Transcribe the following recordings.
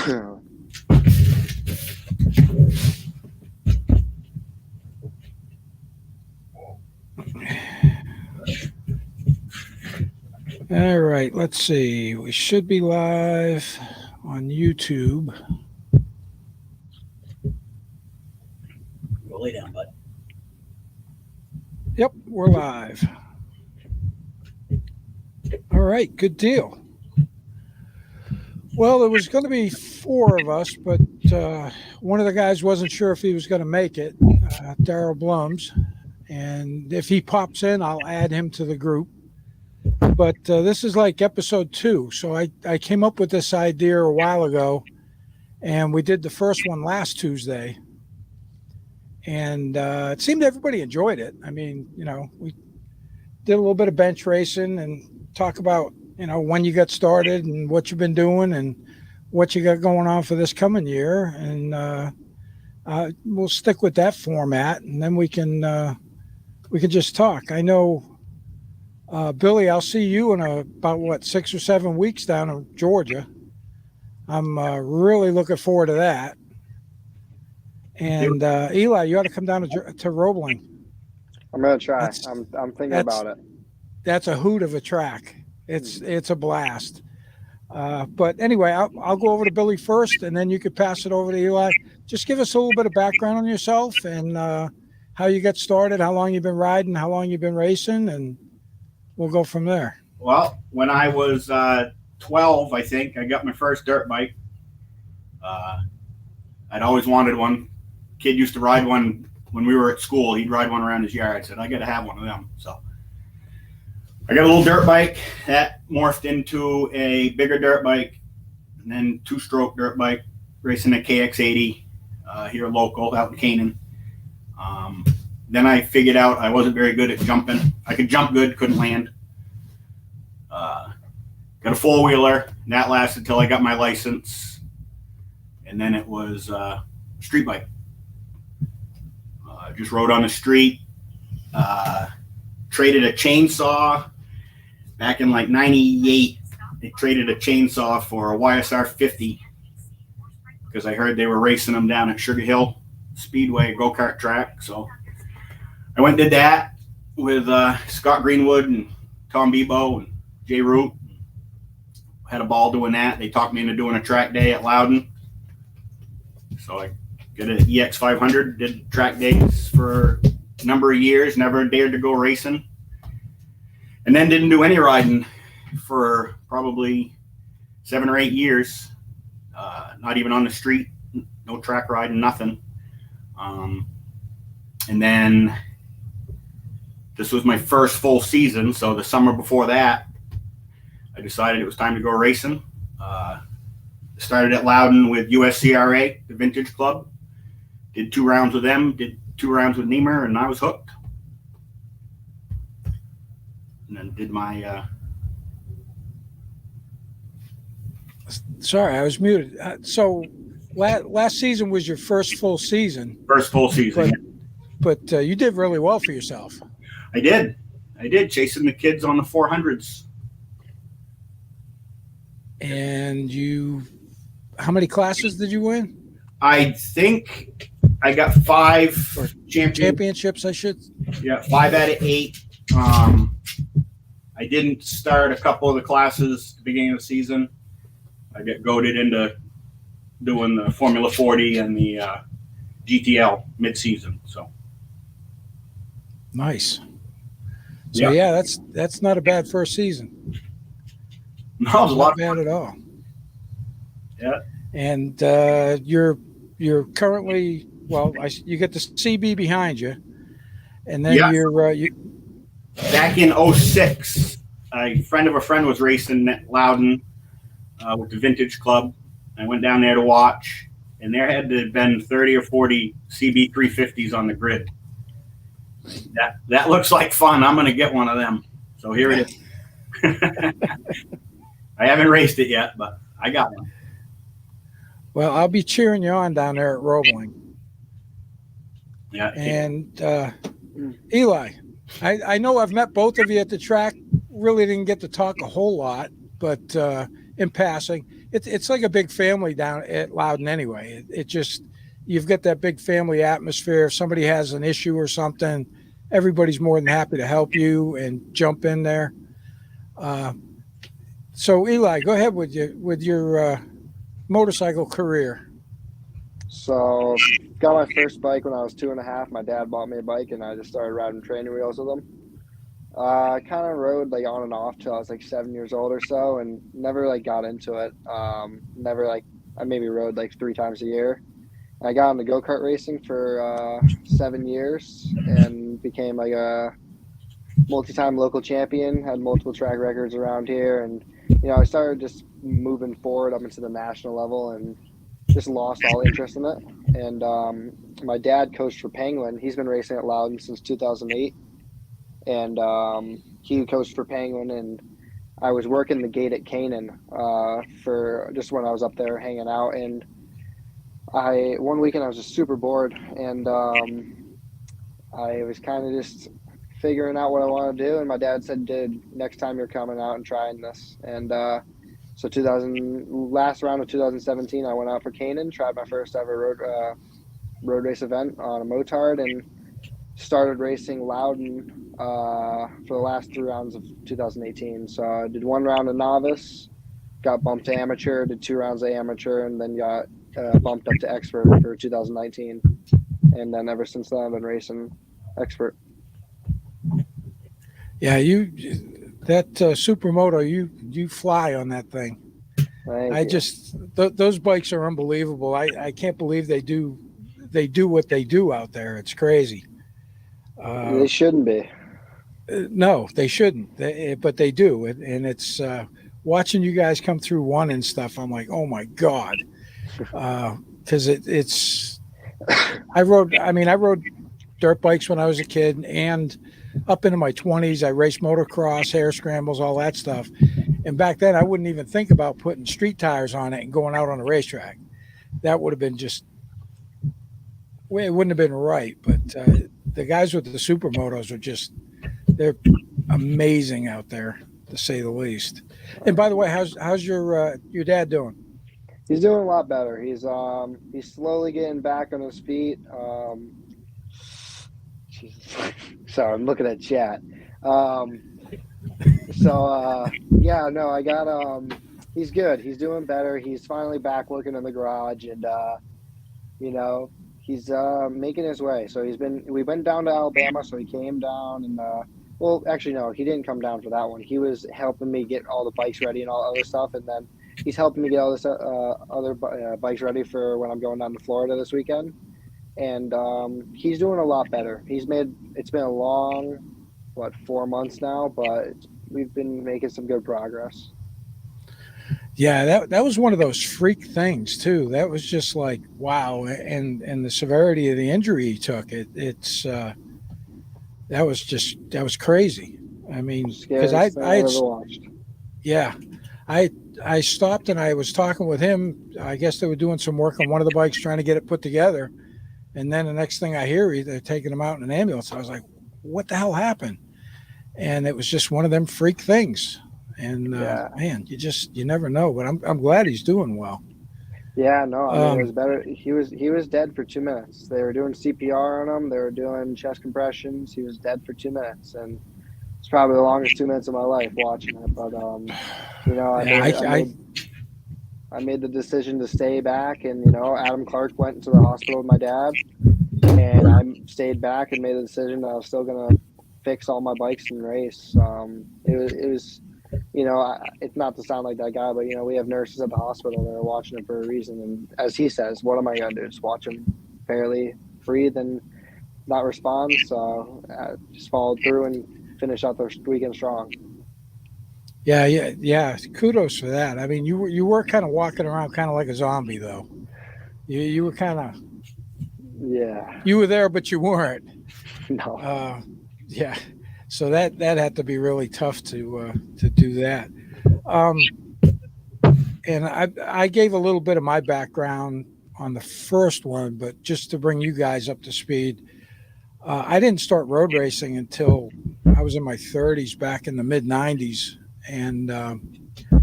All right, let's see. We should be live on YouTube. Go lay down, bud. Yep, we're live. All right, good deal. Well, there was going to be 4 of us, but one of the guys wasn't sure if he was going to make it, Daryl Blums. And if he pops in, I'll add him to the group. But this is like episode 2. So I came up with this idea a while ago, and we did the first one last Tuesday. And it seemed everybody enjoyed it. I mean, we did a little bit of bench racing and talk about, when you got started and what you've been doing and what you got going on for this coming year. And we'll stick with that format, and then we can just talk. I know, Billy, I'll see you in about 6 or 7 weeks down in Georgia. I'm really looking forward to that. And Eli, you ought to come down to Roebling. I'm gonna try. I'm thinking about it. That's a hoot of a track. It's a blast. But anyway, I'll go over to Billy first, and then you could pass it over to Eli. Just give us a little bit of background on yourself and how you got started, how long you've been riding, how long you've been racing, and we'll go from there. Well, when I was 12, I think, I got my first dirt bike. I'd always wanted one. Kid used to ride one when we were at school. He'd ride one around his yard. I said, I got to have one of them. So I got a little dirt bike that morphed into a bigger dirt bike, and then 2-stroke dirt bike, racing a KX80 here local out in Canaan. Then I figured out I wasn't very good at jumping. I could jump good, couldn't land. Got a 4-wheeler, and that lasted till I got my license. And then it was a street bike. Just rode on the street. Traded a chainsaw back in like 98. They traded a chainsaw for a YSR 50 because I heard they were racing them down at Sugar Hill Speedway go-kart track. So I went and did that with Scott Greenwood and Tom Bebo and Jay Root. Had a ball doing that. They talked me into doing a track day at Loudon. So I got an EX 500, did track days for a number of years, never dared to go racing. And then didn't do any riding for probably 7 or 8 years. Not even on the street, no track riding, nothing. And then this was my first full season. So the summer before that, I decided it was time to go racing. Started at Loudon with USCRA, the Vintage Club. Did 2 rounds with them, did 2 rounds with NEMRR, and I was hooked. And then did my... Sorry, I was muted. So last season was your first full season. First full season. But you did really well for yourself. I did, chasing the kids on the 400s. And how many classes did you win? I think I got 5 championships. I should. Yeah, 5 out of 8. I didn't start a couple of the classes at the beginning of the season. I got goaded into doing the Formula 40 and the GTL mid-season. So nice. So yeah, that's not a bad first season. No, it was a lot bad at all. Yeah. And you're currently you get the CB behind you, and then you back in 06, a friend of a friend was racing at Loudon with the Vintage Club. I went down there to watch, and there had to have been 30 or 40 CB 350s on the grid. That looks like fun. I'm going to get one of them. So here it is. I haven't raced it yet, but I got one. Well, I'll be cheering you on down there at Roebling. Yeah. And Eli, I know I've met both of you at the track. Really didn't get to talk a whole lot, but in passing. it's like a big family down at Loudon anyway. It just, you've got that big family atmosphere. If somebody has an issue or something, everybody's more than happy to help you and jump in there. So Eli, go ahead with your motorcycle career. So, got my first bike when I was 2.5. My dad bought me a bike, and I just started riding training wheels with him. I kind of rode like on and off till I was like 7 years old or so, and never like got into it. Never like I maybe rode like 3 times a year. I got into go-kart racing for 7 years and became like a multi-time local champion. Had multiple track records around here, and I started just moving forward up into the national level, and just lost all interest in it. And my dad coached for Penguin. He's been racing at Loudon since 2008. And he coached for Penguin, and I was working the gate at Canaan for just when I was up there hanging out. And one weekend I was just super bored, and I was kind of just figuring out what I wanted to do. And my dad said, "Dude, next time you're coming out and trying this." And so last round of 2017, I went out for Canaan, tried my first ever road race event on a motard, and started racing Loudon for the last 3 rounds of 2018. So I did 1 round of novice, got bumped to amateur, did 2 rounds of amateur, and then got bumped up to expert for 2019. And then ever since then, I've been racing expert. Yeah, that supermoto, you fly on that thing. Those bikes are unbelievable. I can't believe they do what they do out there. It's crazy. They shouldn't be. No, they shouldn't. But they do, and it's watching you guys come through one and stuff. I'm like, oh my god, because it's. I rode dirt bikes when I was a kid, and up into my 20s, I raced motocross, hare scrambles, all that stuff. And back then, I wouldn't even think about putting street tires on it and going out on a racetrack. That would have been it wouldn't have been right. But the guys with the supermotos they're amazing out there, to say the least. And by the way, how's your dad doing? He's doing a lot better. He's slowly getting back on his feet. Sorry, I'm looking at chat. I got he's good. He's doing better. He's finally back working in the garage, and he's making his way. So we went down to Alabama, so he came down, and well, actually no, he didn't come down for that one. He was helping me get all the bikes ready and all other stuff, and then he's helping me get all this other bikes ready for when I'm going down to Florida this weekend. And he's doing a lot better. It's been a long, 4 months now, but we've been making some good progress. Yeah, that was one of those freak things too. That was just like, wow. And the severity of the injury he took, that was crazy. I mean, because I stopped and I was talking with him. I guess they were doing some work on one of the bikes, trying to get it put together. And then the next thing I hear, they're taking him out in an ambulance. I was like, what the hell happened? And it was just one of them freak things. And man, you never know. But I'm glad he's doing well. Yeah, no, I mean, it was better. He was dead for 2 minutes. They were doing CPR on him. They were doing chest compressions. He was dead for 2 minutes, and it's probably the longest 2 minutes of my life watching it. But I made the decision to stay back, and Adam Clark went into the hospital with my dad, and I stayed back and made the decision that I was still gonna fix all my bikes and race. It was it's not to sound like that guy, but we have nurses at the hospital that are watching it for a reason. And as he says, what am I gonna do? Just watch him barely breathe and not respond? So I just followed through and finished out the weekend strong. Yeah. Kudos for that. I mean, you were kind of walking around kind of like a zombie, though. You were kind of. Yeah. You were there, but you weren't. No. Yeah. So that had to be really tough to do that. And I gave a little bit of my background on the first one, but just to bring you guys up to speed, I didn't start road racing until I was in my 30s, back in the mid 90s. And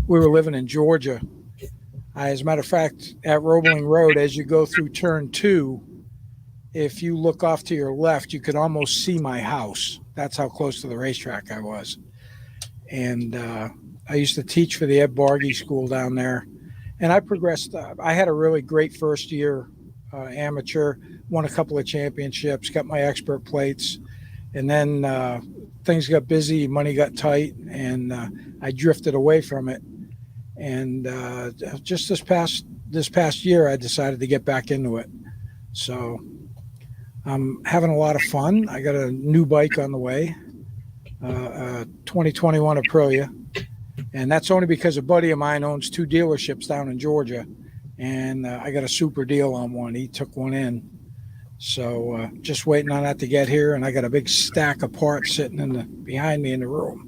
we were living in Georgia As a matter of fact, at Roebling Road, as you go through turn 2, if you look off to your left, you could almost see my house. That's how close to the racetrack I was. And I used to teach for the Ed Bargy School down there. And I progressed. I had a really great first year amateur, won a couple of championships, got my expert plates. And then things got busy, money got tight, and I drifted away from it. And just this past year, I decided to get back into it. So I'm having a lot of fun. I got a new bike on the way, 2021 Aprilia, and that's only because a buddy of mine owns 2 dealerships down in Georgia, and I got a super deal on one. He took one in, so just waiting on that to get here, and I got a big stack of parts sitting behind me in the room.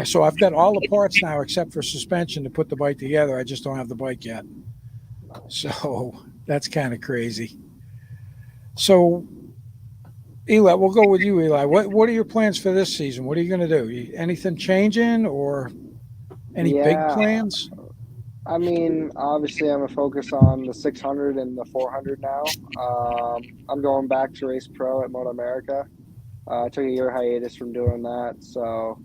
So I've got all the parts now except for suspension to put the bike together. I just don't have the bike yet. So that's kind of crazy. So, Eli, we'll go with you, Eli. What are your plans for this season? What are you going to do? Anything changing or any big plans? I mean, obviously, I'm going to focus on the 600 and the 400 now. I'm going back to race pro at Moto America. I took a year hiatus from doing that, so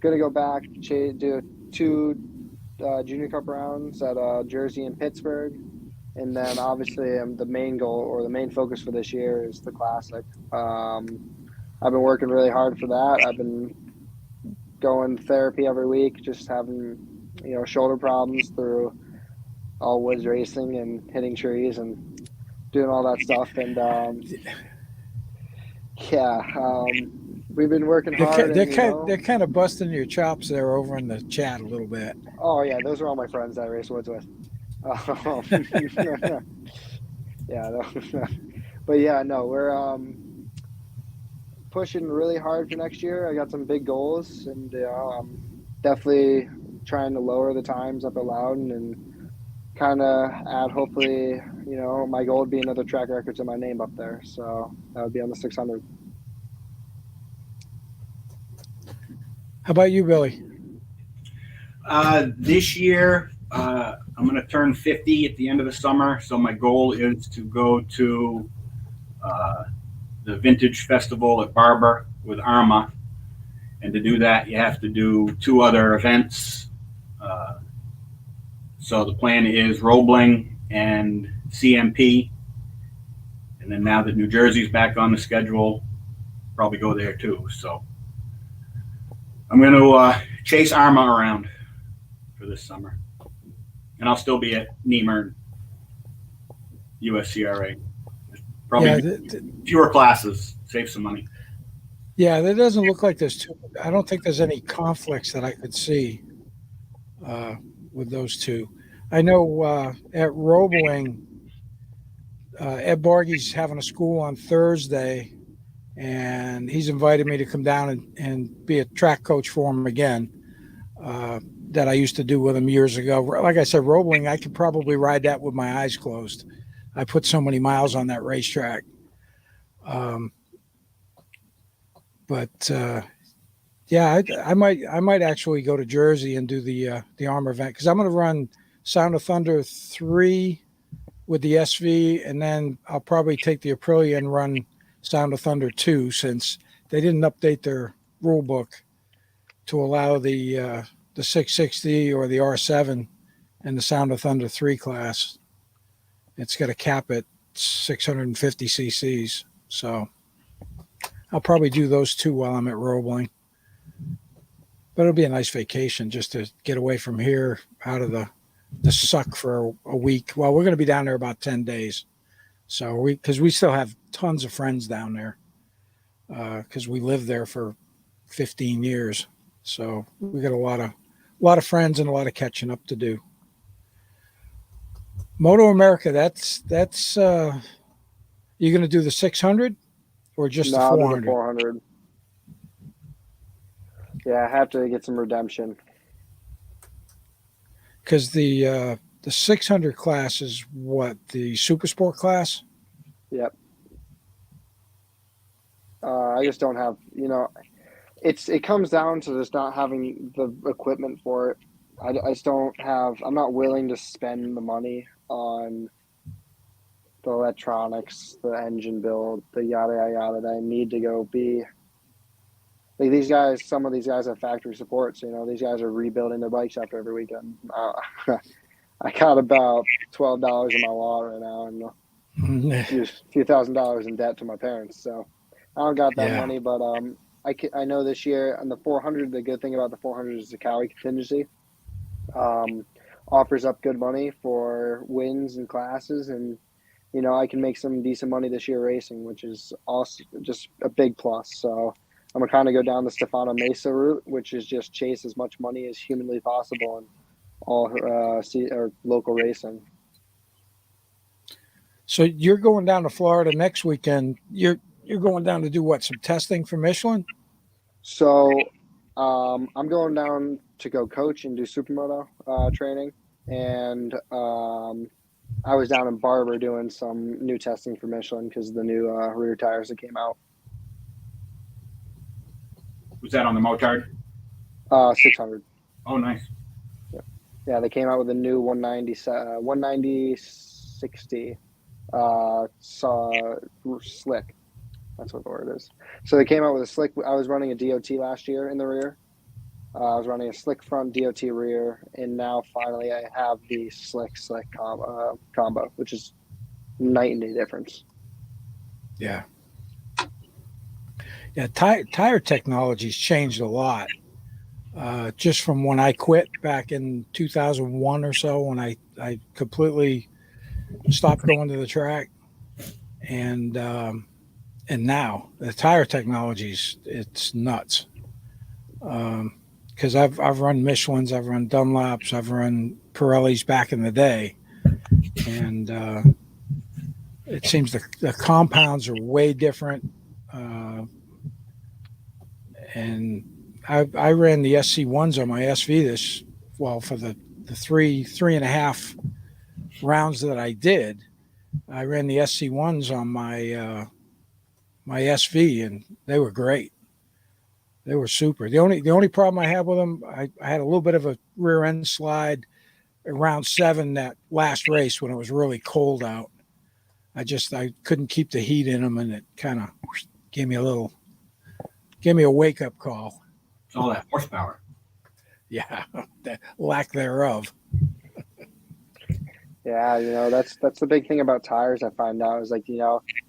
going to go back, do 2 Junior Cup rounds at Jersey and Pittsburgh. And then obviously the main goal or the main focus for this year is the Classic. I've been working really hard for that. I've been going to therapy every week, just having, shoulder problems through all woods racing and hitting trees and doing all that stuff. And we've been working hard. They're kind of busting your chops there over in the chat a little bit. Oh yeah, those are all my friends that I race woods with. But yeah, no, we're pushing really hard for next year. I got some big goals, and I'm definitely trying to lower the times up at Loudon and kind of add, hopefully, my goal would be another track record to my name up there. So that would be on the 600. How about you, Billy? This year, I'm going to turn 50 at the end of the summer. So my goal is to go to the Vintage Festival at Barber with Arma. And to do that, you have to do 2 other events. So the plan is Roebling and CMP. And then now that New Jersey's back on the schedule, probably go there too. So I'm going to chase Arma around for this summer. And I'll still be at NEMRR, USCRA. Probably fewer classes, save some money. Yeah, there doesn't look like there's too. I don't think there's any conflicts that I could see with those 2. I know at Roebling, Ed Bargy's having a school on Thursday, and he's invited me to come down and be a track coach for him again. That I used to do with him years ago. Like I said, Roebling, I could probably ride that with my eyes closed. I put so many miles on that racetrack. I might actually go to Jersey and do the Armor event, because I'm going to run Sound of Thunder 3 with the SV, and then I'll probably take the Aprilia and run Sound of Thunder 2, since they didn't update their rule book to allow the 660 or the R7 and the Sound of Thunder 3 class. It's got a cap at 650 cc's. So I'll probably do those 2 while I'm at Roebling. But it'll be a nice vacation just to get away from here, out of the suck for a week. Well, we're going to be down there about 10 days. So because we still have tons of friends down there, because we lived there for 15 years. So we got a lot of friends and a lot of catching up to do. Moto America, that's you going to do the 600 or just the 400? The 400. Yeah, I have to get some redemption. Because the 600 class is what, the Super Sport class? Yep. I just don't have, it comes down to just not having the equipment for it. I just don't have. I'm not willing to spend the money on the electronics, the engine build, the yada yada yada. That I need to go be like these guys. Some of these guys have factory support, so these guys are rebuilding their bikes after every weekend. I got about $12 in my wallet right now, and a few $1,000s in debt to my parents. So I don't got that Yeah. money, but I know this year on the 400. The good thing about the 400 is the Cali contingency. Offers up good money for wins and classes, and I can make some decent money this year racing, which is also just a big plus. So I'm gonna kind of go down the Stefano Mesa route, which is just chase as much money as humanly possible in all or local racing. So you're going down to Florida next weekend. You're going down to do what? Some testing for Michelin? So I'm going down to go coach and do supermoto training, and I was down in Barber doing some new testing for Michelin because of the new rear tires that came out. Was that on the Motard? 600. Oh, nice. Yeah, they came out with a new 190 60 slick. That's what the word is. So they came out with a slick. I was running a DOT last year in the rear. I was running a slick front DOT rear, and now finally I have the slick combo, which is night and day difference. Yeah. Yeah, tire technology's changed a lot. Just from when I quit back in 2001 or so, when I completely stopped going to the track, and now the tire technology's it's nuts. Because I've run Michelin's, I've run Dunlops, I've run Pirellis back in the day, and it seems the compounds are way different. And I ran the SC1s on my SV for the three and a half rounds that I did. I ran the SC1s on my my SV, and they were great. They were super. The only problem I had with them, I had a little bit of a rear end slide around 7 that last race when it was really cold out. I couldn't keep the heat in them, and it kind of gave me a wake up call. It's all that horsepower. Yeah, the lack thereof. Yeah, that's the big thing about tires. I find out is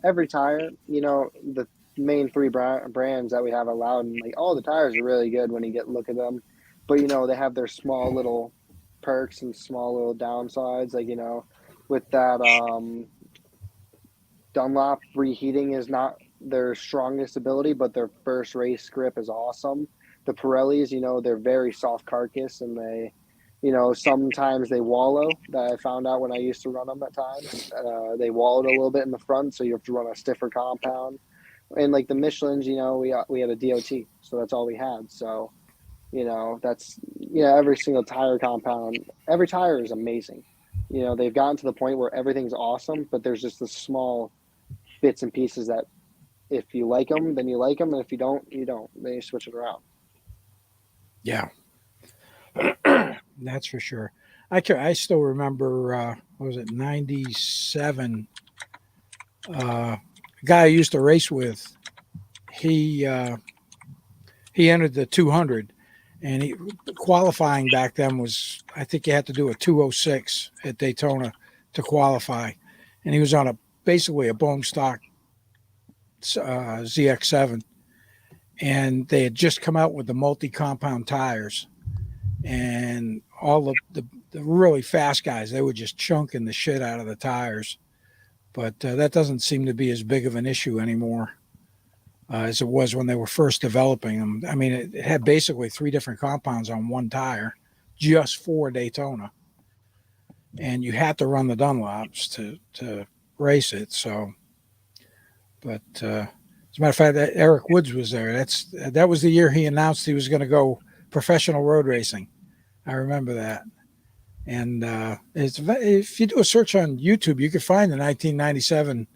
every tire, the main 3 brands that we have allowed, and all the tires are really good when you look at them, but they have their small little perks and small little downsides. With that Dunlop reheating is not their strongest ability, but their first race grip is awesome. The Pirellis, they're very soft carcass, and they, sometimes they wallow. That I found out when I used to run them at times. They wallowed a little bit in the front, so you have to run a stiffer compound. And the Michelins, we had a DOT, so that's all we had. So, that's every single tire compound, every tire is amazing. They've gotten to the point where everything's awesome, but there's just the small bits and pieces that if you like them, then you like them, and if you don't, you don't. Then you switch it around. Yeah, that's for sure. I still remember, what was it, 97? A guy I used to race with, he entered the 200, and qualifying back then was, I think you had to do a 206 at Daytona to qualify, and he was on basically a bone stock ZX7, and they had just come out with the multi-compound tires, and all the really fast guys, they were just chunking the shit out of the tires. But that doesn't seem to be as big of an issue anymore as it was when they were first developing them. I mean, it had basically 3 different compounds on one tire just for Daytona, and you had to run the Dunlops to race it. So, but as a matter of fact, Eric Woods was there. That was the year he announced he was going to go professional road racing. I remember that. And if you do a search on YouTube, you can find the 1997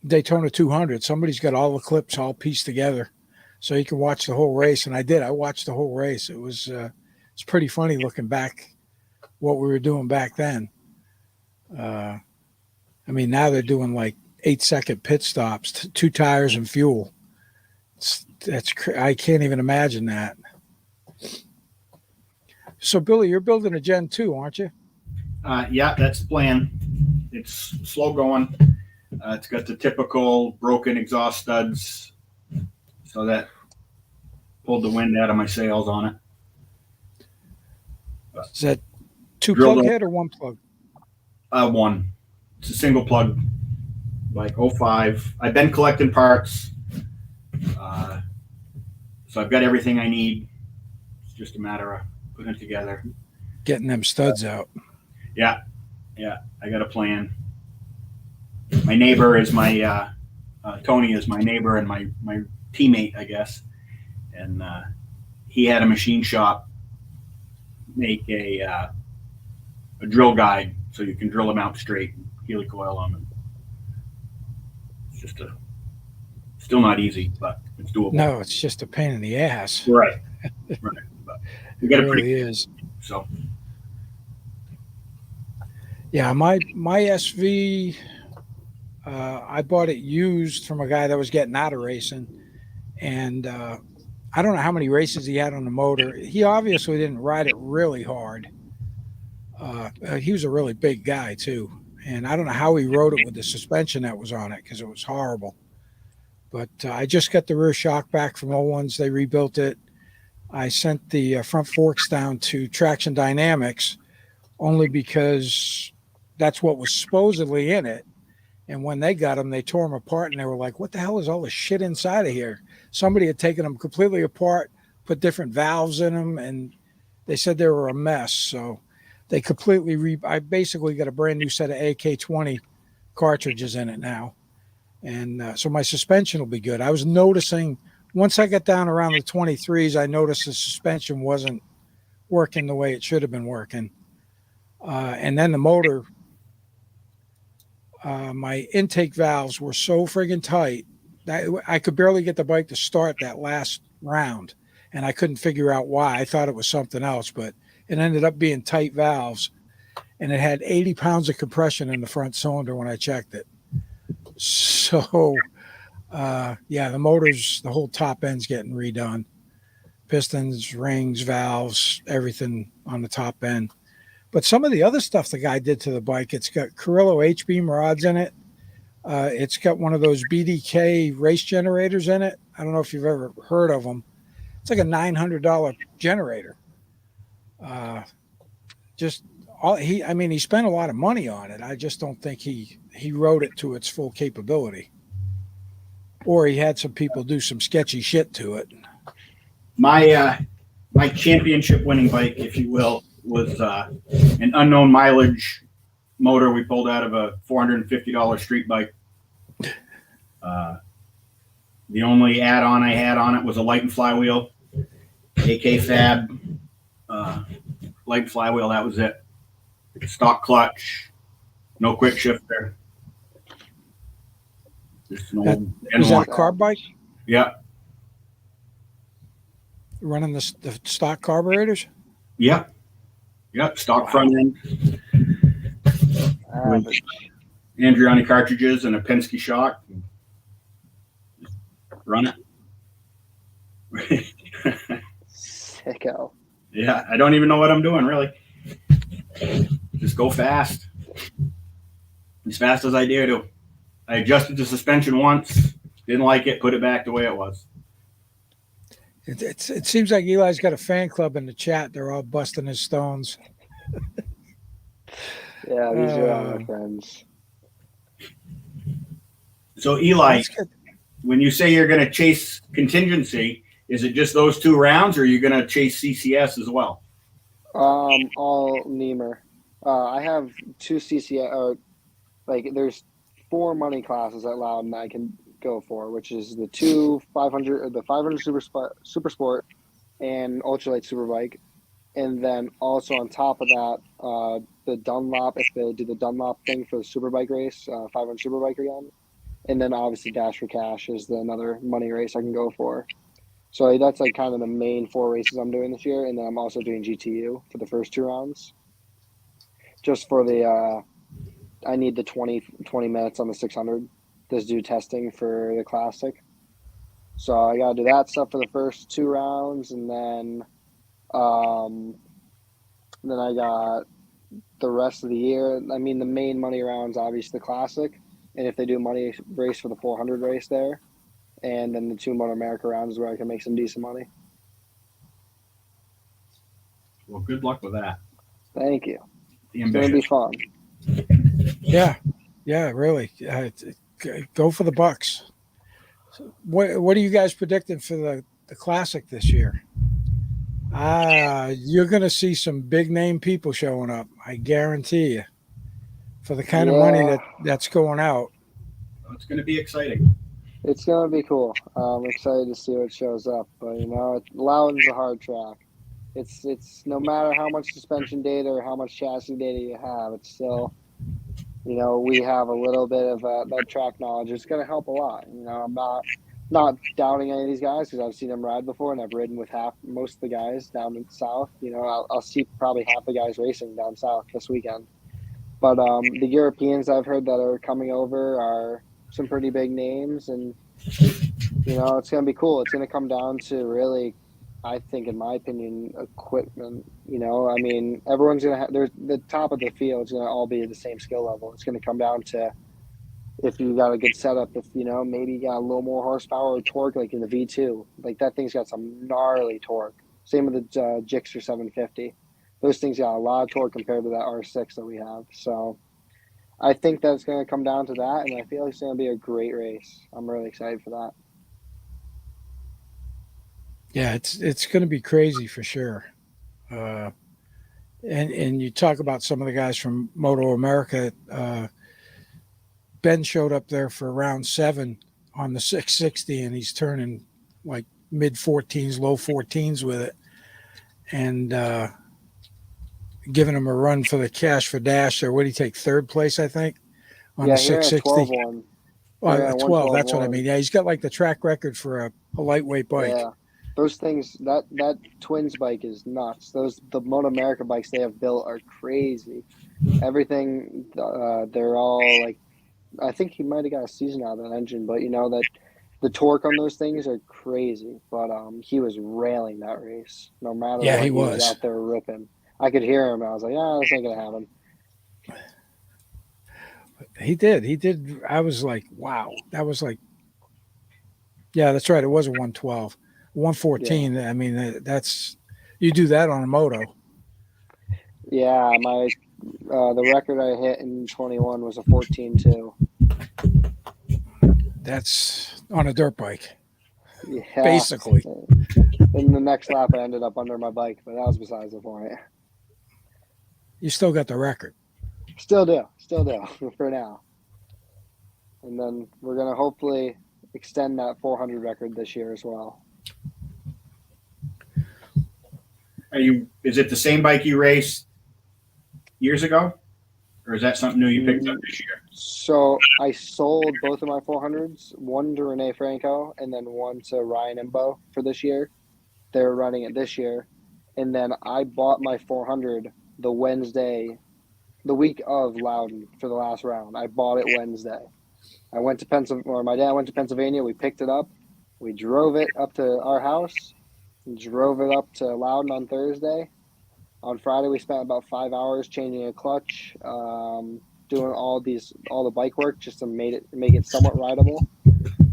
Daytona 200. Somebody's got all the clips all pieced together. so you can watch the whole race. And I did. I watched the whole race. It's pretty funny looking back what we were doing back then. I mean, now they're doing like 8-second pit stops, 2 tires and fuel. I can't even imagine that. So, Billy, you're building a Gen 2, aren't you? Yeah, that's the plan. It's slow going. It's got the typical broken exhaust studs, so that pulled the wind out of my sails on it. Is that 2 Drilled plug up- head or 1 plug? One. It's a single plug, like 05. I've been collecting parts, so I've got everything I need. It's just a matter of putting it together. Getting them studs out. Yeah, I got a plan. My neighbor is my Tony is my neighbor and my teammate, I guess, and he had a machine shop make a drill guide so you can drill them out straight, helicoil them. It's just still not easy, but it's doable. No, it's just a pain in the ass. Right. But we got It it pretty really is. so. Yeah, my SV, I bought it used from a guy that was getting out of racing, and I don't know how many races he had on the motor. He obviously didn't ride it really hard. He was a really big guy too, and I don't know how he rode it with the suspension that was on it because it was horrible. But I just got the rear shock back from Owens. They rebuilt it. I sent the front forks down to Traction Dynamics only because that's what was supposedly in it. And when they got them, they tore them apart and they were like, what the hell is all this shit inside of here? Somebody had taken them completely apart, put different valves in them, and they said they were a mess. So they completely I basically got a brand new set of AK-20 cartridges in it now. And so my suspension will be good. I was noticing once I got down around the 23s, I noticed the suspension wasn't working the way it should have been working. And then the motor, my intake valves were so friggin' tight that I could barely get the bike to start that last round. And I couldn't figure out why. I thought it was something else, but it ended up being tight valves. And it had 80 pounds of compression in the front cylinder when I checked it. So, yeah, the motor's, the whole top end's getting redone. Pistons, rings, valves, everything on the top end. But some of the other stuff the guy did to the bike, it's got Carrillo H-beam rods in it. It's got one of those BDK race generators in it. I don't know if you've ever heard of them. It's like a $900 generator. He spent a lot of money on it. I just don't think he rode it to its full capability. Or he had some people do some sketchy shit to it. My championship winning bike, if you will, was an unknown mileage motor we pulled out of a $450 street bike. The only add-on I had on it was a light and flywheel, AK Fab light and flywheel. That was it. Stock clutch, no quick shifter. Just an old. Is that a carb bike? Yeah. Running the stock carburetors? Yeah. Yep. Stock front end. With Andriani cartridges and a Penske shock. Run it. Sicko. Yeah, I don't even know what I'm doing, really. Just go fast. As fast as I dare to. I adjusted the suspension once, didn't like it, put it back the way it was. It seems like Eli's got a fan club in the chat. They're all busting his stones. Yeah, these are all my friends. So, Eli, when you say you're going to chase contingency, is it just those 2 rounds, or are you going to chase CCS as well? All NEMRR. I have 2 CCS. There's 4 money classes at Loudon I can go for, which is the 500 Super Sport and Ultralight Superbike, and then also on top of that, the Dunlop, if they do the Dunlop thing for the Superbike race, 500 Superbike again, and then obviously Dash for Cash is another money race I can go for. So that's like kind of the main 4 races I'm doing this year, and then I'm also doing GTU for the first 2 rounds. Just for the I need the 20 minutes on the 600 to do testing for the classic. So I got to do that stuff for the first 2 rounds, and then I got the rest of the year. I mean, the main money rounds obviously the classic, and if they do money race for the 400 race there, and then the 2 Motor America rounds is where I can make some decent money. Well, good luck with that. Thank you. The It's going to be fun. Yeah, really. Go for the Bucks. What are you guys predicting for the Classic this year? You're going to see some big name people showing up. I guarantee you. For the kind of money that's going out. It's going to be exciting. It's going to be cool. I'm excited to see what shows up. But, Loudon's a hard track. It's no matter how much suspension data or how much chassis data you have, it's still, we have a little bit of that track knowledge. It's going to help a lot. I'm not doubting any of these guys because I've seen them ride before, and I've ridden with most of the guys down in the south. I'll see probably half the guys racing down south this weekend. But the Europeans I've heard that are coming over are some pretty big names, and it's going to be cool. It's going to come down to really, I think, in my opinion, equipment. I mean, everyone's going to have. There's the top of the field is going to all be at the same skill level. It's going to come down to if you got a good setup. If maybe you got a little more horsepower or torque, like in the V2, like that thing's got some gnarly torque. Same with the Gixxer 750. Those things got a lot of torque compared to that R6 that we have. So I think that's going to come down to that, and I feel like it's going to be a great race. I'm really excited for that. Yeah, it's going to be crazy for sure. And you talk about some of the guys from Moto America. Ben showed up there for round 7 on the 660, and he's turning like mid 14s, low 14s with it, and giving him a run for the cash for dash. Or what did he take? 3rd place, I think, on the 660. 12-1. Oh, 12. That's what I mean. Yeah, he's got like the track record for a lightweight bike. Yeah. Those things, that Twins bike is nuts. The Moto America bikes they have built are crazy. Everything, they're all like, I think he might have got a season out of that engine, but that the torque on those things are crazy. But he was railing that race, no matter what. He was out there ripping. I could hear him. I was like, this ain't gonna happen. He did. I was like, wow. That was like, yeah, that's right. It was a 112. 114. Yeah. I mean, that's you do that on a moto. Yeah, the record I hit in 21 was a 14.2. That's on a dirt bike. Yeah, basically. In the next lap, I ended up under my bike, but that was besides the point. You still got the record. Still do for now. And then we're gonna hopefully extend that 400 record this year as well. Is it the same bike you raced years ago, or is that something new you picked up this year? So I sold both of my 400s, one to Renee Franco and then one to Ryan Imbo for this year. They're running it this year, and then I bought my 400 the week of Loudon for the last round. I bought it Wednesday. I went to Pennsylvania, or my dad went to Pennsylvania. We picked it up. We drove it up to our house. Drove it up to Loudon on Thursday. On Friday, we spent about 5 hours changing a clutch, doing all the bike work just to make it somewhat rideable.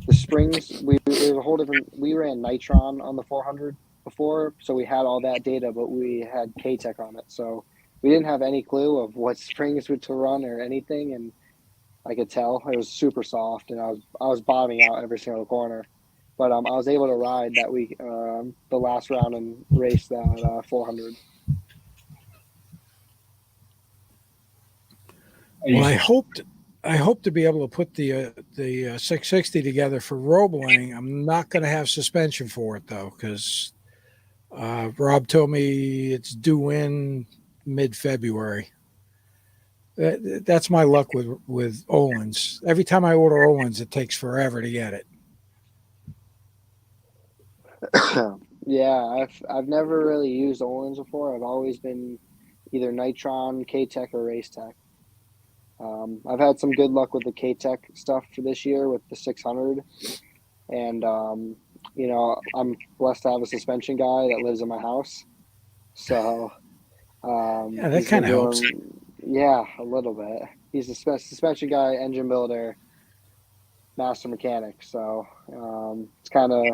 The springs, it was a whole different. We ran Nitron on the 400 before, so we had all that data, but we had K-Tech on it, so we didn't have any clue of what springs to run or anything, and I could tell it was super soft, and I was bottoming out every single corner. But I was able to ride that week, the last round, and race that 400. Well, I hope to be able to put the 660 together for Roebling. I'm not going to have suspension for it though, because Rob told me it's due in mid-February. That's my luck with Öhlins. Every time I order Öhlins, it takes forever to get it. Yeah, I've never really used Olin's before. I've always been either Nitron, K-Tech, or Race Tech. I've had some good luck with the K-Tech stuff for this year with the 600, and I'm blessed to have a suspension guy that lives in my house, so Yeah, that he's kind been of helps. doing, yeah, a little bit. He's a suspension guy, engine builder, master mechanic, so it's kind of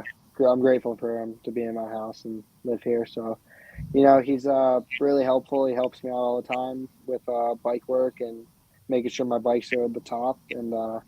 I'm grateful for him to be in my house and live here. So he's really helpful. He helps me out all the time with bike work and making sure my bikes are at the top. And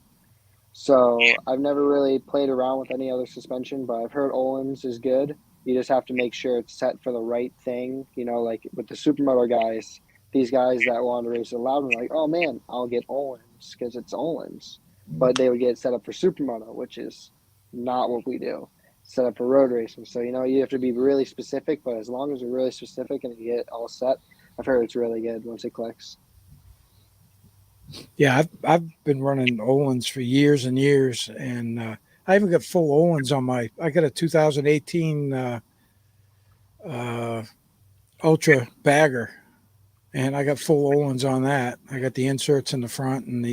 so I've never really played around with any other suspension, but I've heard Olin's is good. You just have to make sure it's set for the right thing. Like with the supermoto guys, these guys that want to race it loud and like, oh man, I'll get Olin's because it's Olin's, but they would get set up for supermoto, which is not what we do. Set up for road racing. So you have to be really specific, but as long as you're really specific and you get all set, I've heard it's really good once it clicks. Yeah, I've been running Olin's for years and years, and I even got full Olin's on my. I got a 2018 uh, Ultra Bagger, and I got full Olin's on that. I got the inserts in the front, and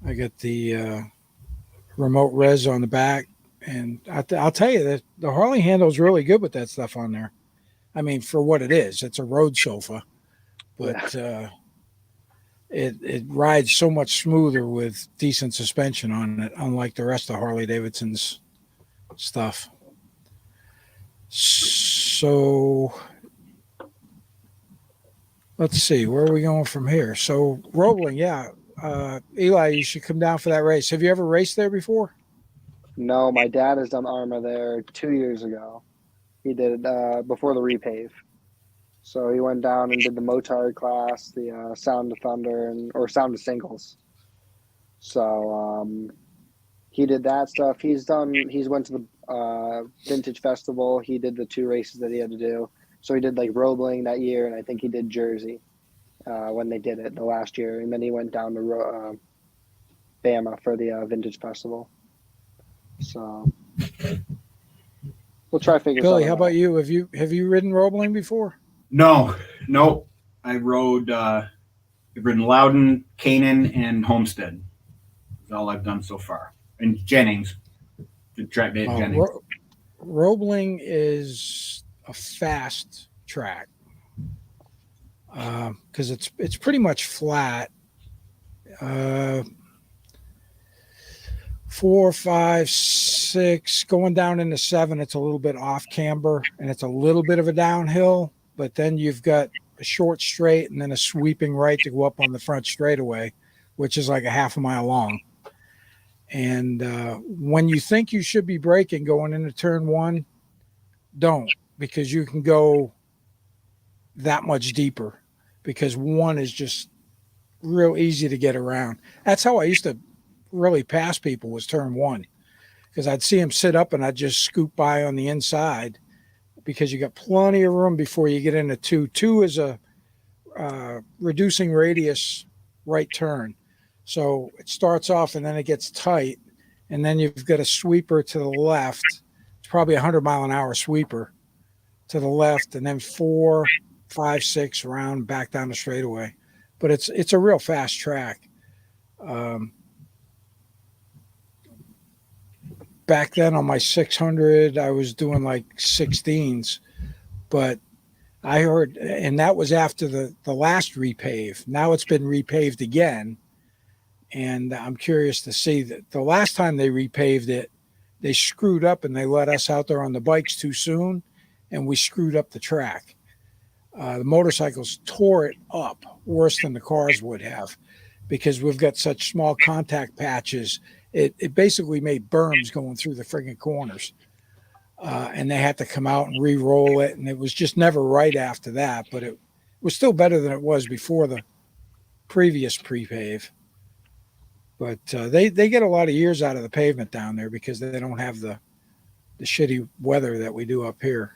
I got the remote res on the back. And I'll tell you that the Harley handles really good with that stuff on there. I mean, for what it is, it's a road sofa, Yeah. but it rides so much smoother with decent suspension on it, unlike the rest of Harley Davidson's stuff. So let's see, where are we going from here? So Roebling, yeah. Eli, you should come down for that race. Have you ever raced there before? No, my dad has done ARMA there 2 years ago. He did it before the repave. So he went down and did the Motard class, the Sound of Thunder, or Sound of Singles. So he did that stuff. He's went to the Vintage Festival. He did the 2 races that he had to do. So he did like Roebling that year, and I think he did Jersey when they did it the last year. And then he went down to Bama for the Vintage Festival. So we'll try to figure Billy, something how out. about you? Have you ridden Roebling before? No, I rode. I've ridden Loudon, Canaan, and Homestead. That's all I've done so far. And Jennings, the track day at Jennings. Roebling is a fast track because it's pretty much flat. 4, 5, 6, going down into 7. It's a little bit off camber and it's a little bit of a downhill, but then you've got a short straight and then a sweeping right to go up on the front straightaway, which is like a half a mile long. And when you think you should be braking going into turn 1, don't, because you can go that much deeper because 1 is just real easy to get around. That's how I used to really pass people, was turn 1, because I'd see them sit up and I'd just scoop by on the inside because you got plenty of room before you get into 2. 2 is a reducing radius right turn. So it starts off and then it gets tight, and then you've got a sweeper to the left. It's probably 100-mile-an-hour sweeper to the left, and then 4, 5, 6 around back down the straightaway. But it's a real fast track. Back then on my 600, I was doing like 16s, but I heard, and that was after the last repave. Now it's been repaved again. And I'm curious to see that the last time they repaved it, they screwed up and they let us out there on the bikes too soon, and we screwed up the track. The motorcycles tore it up worse than the cars would have because we've got such small contact patches. It basically made berms going through the friggin' corners. And they had to come out and re-roll it, and it was just never right after that, but it was still better than it was before the previous pre-pave. But they get a lot of years out of the pavement down there because they don't have the shitty weather that we do up here.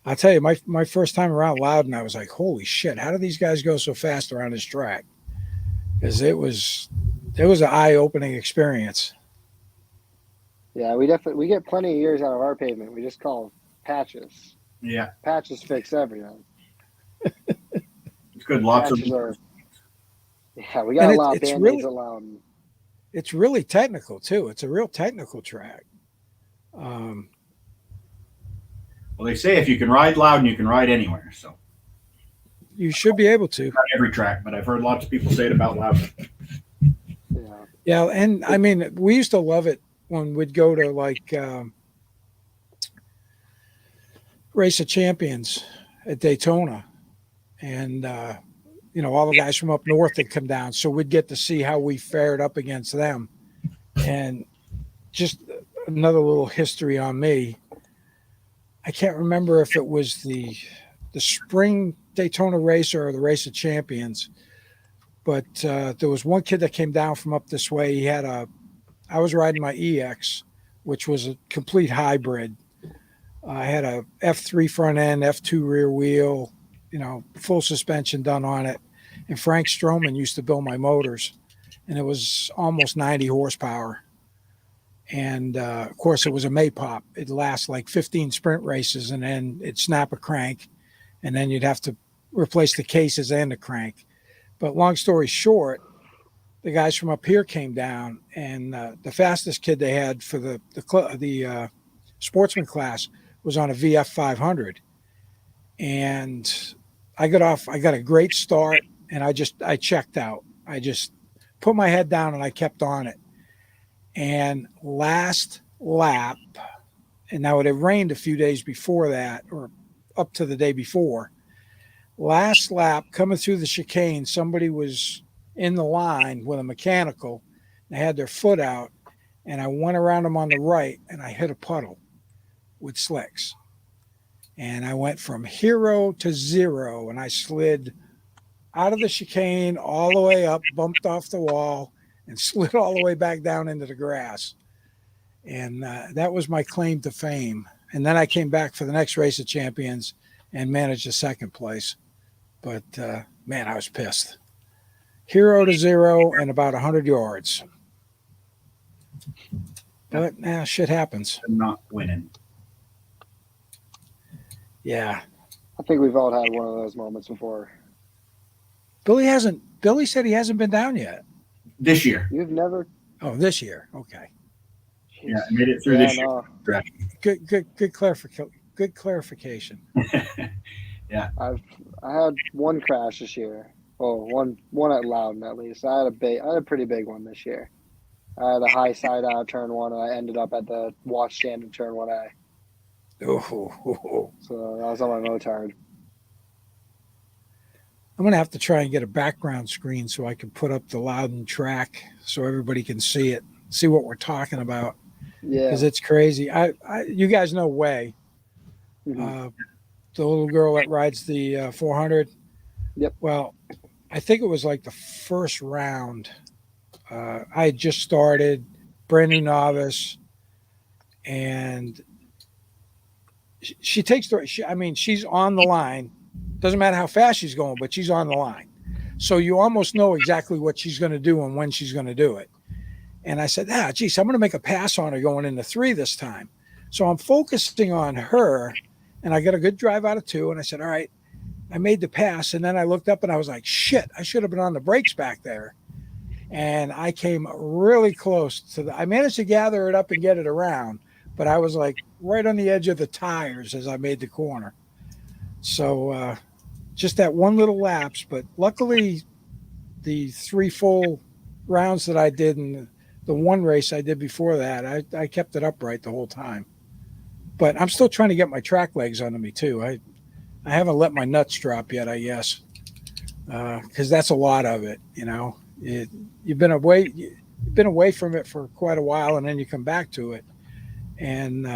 I'll tell you, my first time around Loudon, I was like, holy shit, how do these guys go so fast around this track? Because it was an eye-opening experience. Yeah, we get plenty of years out of our pavement. We just call them patches. Yeah, Patches fix everything. it's good. Lots of Patches are yeah. We And got a lot of it's band-aids really allowed. technical too. It's a real technical track. Um, well, they say if you can ride Loudon, you can ride anywhere. So you should be able to. not every track, but I've heard lots of people say it about Loudon. Yeah. Yeah, and I mean, we used to love it when we'd go to like Race of Champions at Daytona, and all the guys from up north had come down, so we'd get to see how we fared up against them. And just another little history on me. I can't remember if it was the spring Daytona race or the Race of Champions, but there was one kid that came down from up this way. I was riding my EX, which was a complete hybrid. I had a F3 front end, F2 rear wheel, full suspension done on it. And Frank Stroman used to build my motors, and it was almost 90 horsepower. And of course, it was a Maypop. It'd last like 15 sprint races, and then it'd snap a crank, and then you'd have to replace the cases and the crank. But long story short, the guys from up here came down, and the fastest kid they had for the sportsman class was on a VF 500. And I got a great start, and I checked out. I just put my head down and I kept on it. And last lap, and now it had rained a few days before that, or up to the day before. Last lap, coming through the chicane, somebody was in the line with a mechanical. They had their foot out, and I went around them on the right, and I hit a puddle with slicks. And I went from hero to zero, and I slid out of the chicane all the way up, bumped off the wall, and slid all the way back down into the grass. And that was my claim to fame. And then I came back for the next Race of Champions and managed a second place. But, man, I was pissed. Hero to zero and about 100 yards. But, shit happens. I'm not winning. Yeah. I think we've all had one of those moments before. Billy said he hasn't been down yet. This year. You've never. Oh, this year. Okay. Yeah, I made it through this year. No. Good clarification. Yeah. I had one crash this year. Well, one at Loudon at least. I had a pretty big one this year. I had a high side out turn one, and I ended up at the watch stand in turn 1A. Oh. So that was on my motard. I'm going to have to try and get a background screen so I can put up the Loudon track so everybody can see it, see what we're talking about. Yeah. Because it's crazy. You guys know Way, Mm-hmm. The little girl that rides the 400. Yep. Well, I think it was like the first round. I had just started, brand new novice, and she takes she's on the line. Doesn't matter how fast she's going, but she's on the line. So you almost know exactly what she's going to do and when she's going to do it. And I said, geez, I'm going to make a pass on her going into 3 this time. So I'm focusing on her, and I got a good drive out of 2. And I said, all right, I made the pass. And then I looked up and I was like, shit, I should have been on the brakes back there. And I came really close I managed to gather it up and get it around, but I was like right on the edge of the tires as I made the corner. So just that one little lapse, but luckily the 3 full rounds that I did in the one race I did before that, I kept it upright the whole time. But I'm still trying to get my track legs under me too. I haven't let my nuts drop yet, I guess, because that's a lot of it. You've been away from it for quite a while, and then you come back to it. And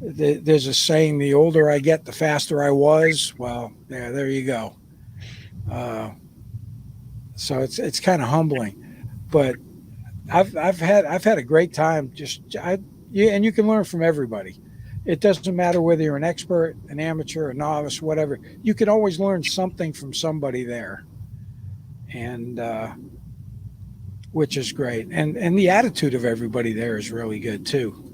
there's a saying: the older I get, the faster I was. Well, there you go. So it's kind of humbling, but I've had a great time. And you can learn from everybody. It doesn't matter whether you're an expert, an amateur, a novice, whatever. You can always learn something from somebody there. And which is great. And the attitude of everybody there is really good too.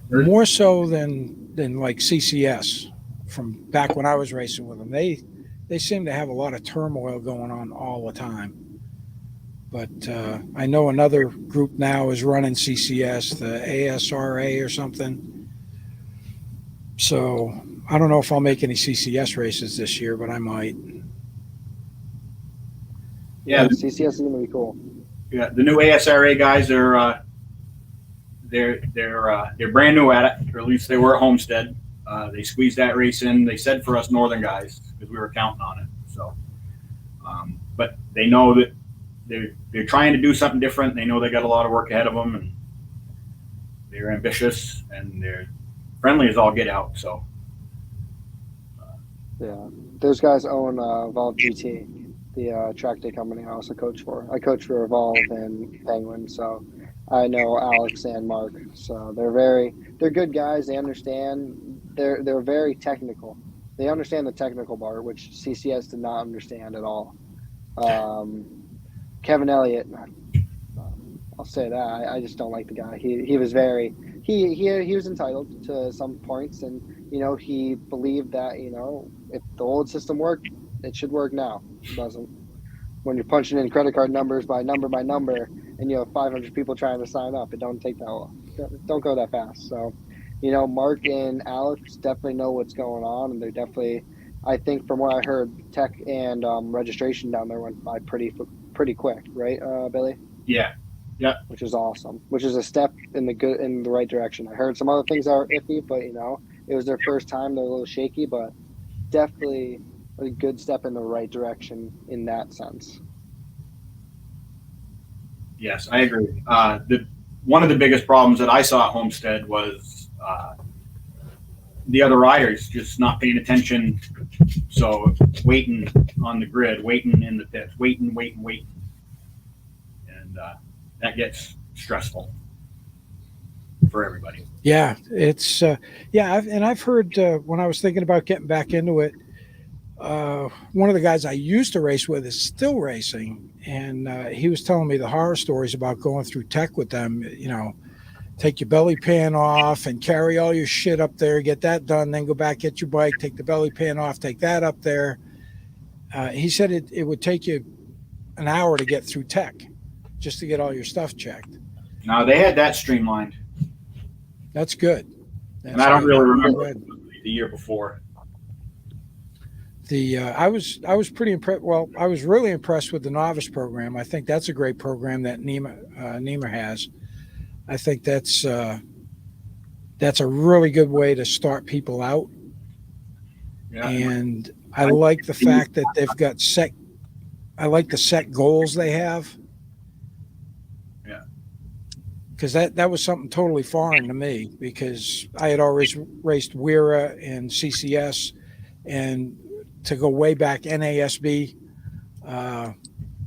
More so than like CCS from back when I was racing with them. They seem to have a lot of turmoil going on all the time. But I know another group now is running CCS, the ASRA or something. So I don't know if I'll make any CCS races this year, but I might. Yeah, CCS is gonna be cool. Yeah, the new ASRA guys are they're brand new at it, or at least they were at Homestead. They squeezed that race in. They said for us Northern guys because we were counting on it. So, but they know that they're trying to do something different. They know they got a lot of work ahead of them, and they're ambitious and they're friendly as all get out. So, yeah, those guys own Evolve GT, the track day company I also coach for. I coach for Evolve and Penguin, so I know Alex and Mark. So they're good guys. They understand. They're very technical. They understand the technical part, which CCS did not understand at all. Kevin Elliott, I'll say that I just don't like the guy. He was very he was entitled to some points, and he believed that if the old system worked, it should work now. It doesn't. When you're punching in credit card numbers by number, and you have 500 people trying to sign up, it don't take that long. Don't go that fast. So, Mark and Alex definitely know what's going on, and they're definitely. I think from what I heard, tech and registration down there went by pretty quick, right, Billy? yeah. Which is awesome. Which is a step in the right direction. I heard some other things that are iffy, but it was their first time. They're a little shaky, but definitely a good step in the right direction in that sense. Yes, I agree. One of the biggest problems that I saw at Homestead was the other riders just not paying attention. So waiting on the grid, waiting in the pits, waiting. And that gets stressful for everybody. Yeah, it's I've heard when I was thinking about getting back into it, one of the guys I used to race with is still racing, and he was telling me the horror stories about going through tech with them. Take your belly pan off and carry all your shit up there, get that done, then go back, get your bike, take the belly pan off, take that up there. He said it would take you an hour to get through tech just to get all your stuff checked. No, they had that streamlined. That's good. And I don't really remember the year before. I was pretty impressed. Well, I was really impressed with the novice program. I think that's a great program that NEMRR has. I think that's a really good way to start people out. Yeah. And I like the fact that they've got I like the set goals they have. Yeah. Because that was something totally foreign to me, because I had always raced WERA and CCS, and to go way back, NASB,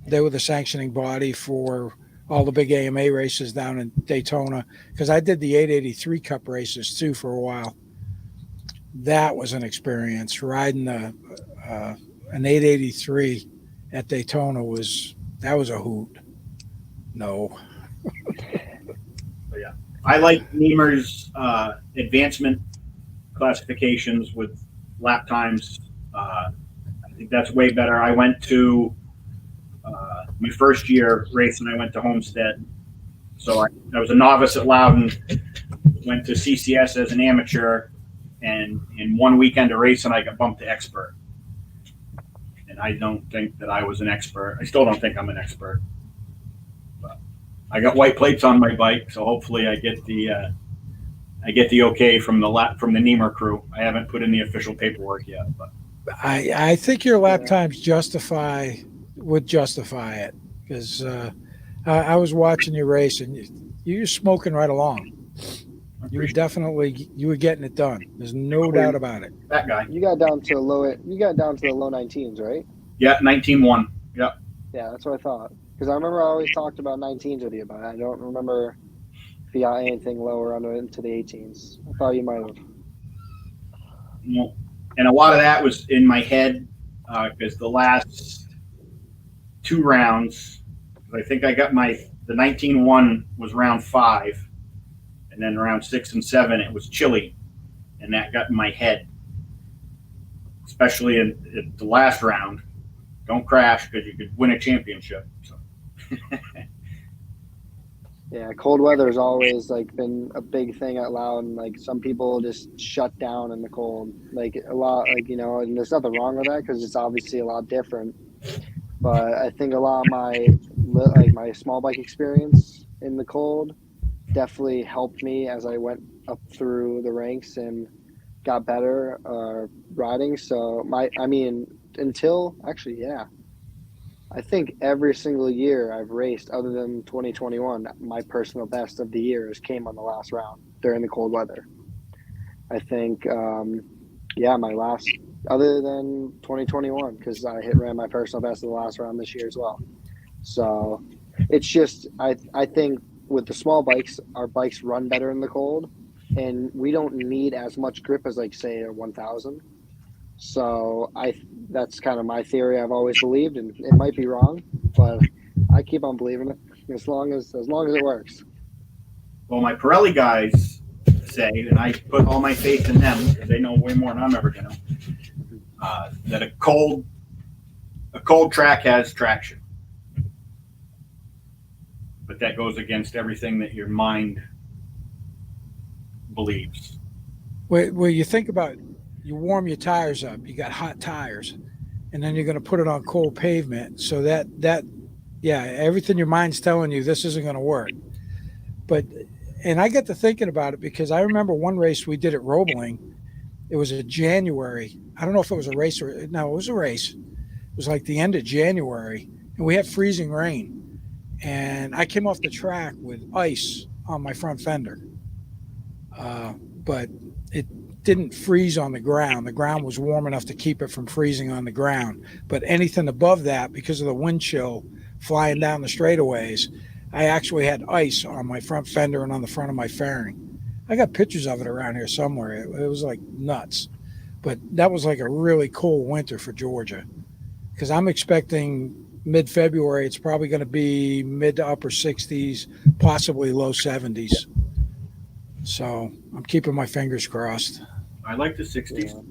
they were the sanctioning body for all the big AMA races down in Daytona, because I did the 883 Cup races too for a while. That was an experience. Riding an 883 at Daytona was a hoot. No. Yeah, I like NEMRR's advancement classifications with lap times. I think that's way better. I went to my first year racing. I went to Homestead, so I was a novice at Loudon. Went to CCS as an amateur, and in one weekend of racing, I got bumped to expert. And I don't think that I was an expert. I still don't think I'm an expert. But I got white plates on my bike, so hopefully I get the okay from the NEMRR crew. I haven't put in the official paperwork yet, but I think your lap times would justify it, because I was watching you race, and you were smoking right along. You were getting it done. There's no doubt about it. That guy. You got down to the low 19s, right? Yeah, 19-1. Yeah. Yeah, that's what I thought. Because I remember I always talked about 19s with you, but I don't remember if you got anything lower into the 18s. I thought you might have. Well, and a lot of that was in my head, because the last 2 rounds. I think I got the 19-1 was round 5, and then round 6 and 7 it was chilly, and that got in my head, especially in the last round. Don't crash because you could win a championship. So. Yeah, cold weather has always like been a big thing at Loudon. Like some people just shut down in the cold, like a lot, like and there's nothing wrong with that because it's obviously a lot different. But I think a lot of my small bike experience in the cold definitely helped me as I went up through the ranks and got better riding. So I think every single year I've raced, other than 2021, my personal best of the years came on the last round during the cold weather. I think, my last, other than 2021, because I ran my personal best in the last round this year as well. So it's just, I think with the small bikes, our bikes run better in the cold, and we don't need as much grip as, like, say, a 1000. So that's kind of my theory. I've always believed, and it might be wrong, but I keep on believing it as long as it works. Well, my Pirelli guys say, and I put all my faith in them because they know way more than I'm ever going to, that a cold track has traction. But that goes against everything that your mind believes. Well, you think about, you warm your tires up, you got hot tires, and then you're going to put it on cold pavement. So everything your mind's telling you, this isn't going to work. And I got to thinking about it because I remember one race we did at Roebling. It was a January. I don't know if it was a race it was a race. It was like the end of January, and we had freezing rain. And I came off the track with ice on my front fender. But it didn't freeze on the ground. The ground was warm enough to keep it from freezing on the ground. But anything above that, because of the wind chill flying down the straightaways, I actually had ice on my front fender and on the front of my fairing. I got pictures of it around here somewhere. It was like nuts. But that was like a really cold winter for Georgia, because I'm expecting mid-February, it's probably going to be mid to upper 60s, possibly low 70s. So I'm keeping my fingers crossed. I like the 60s.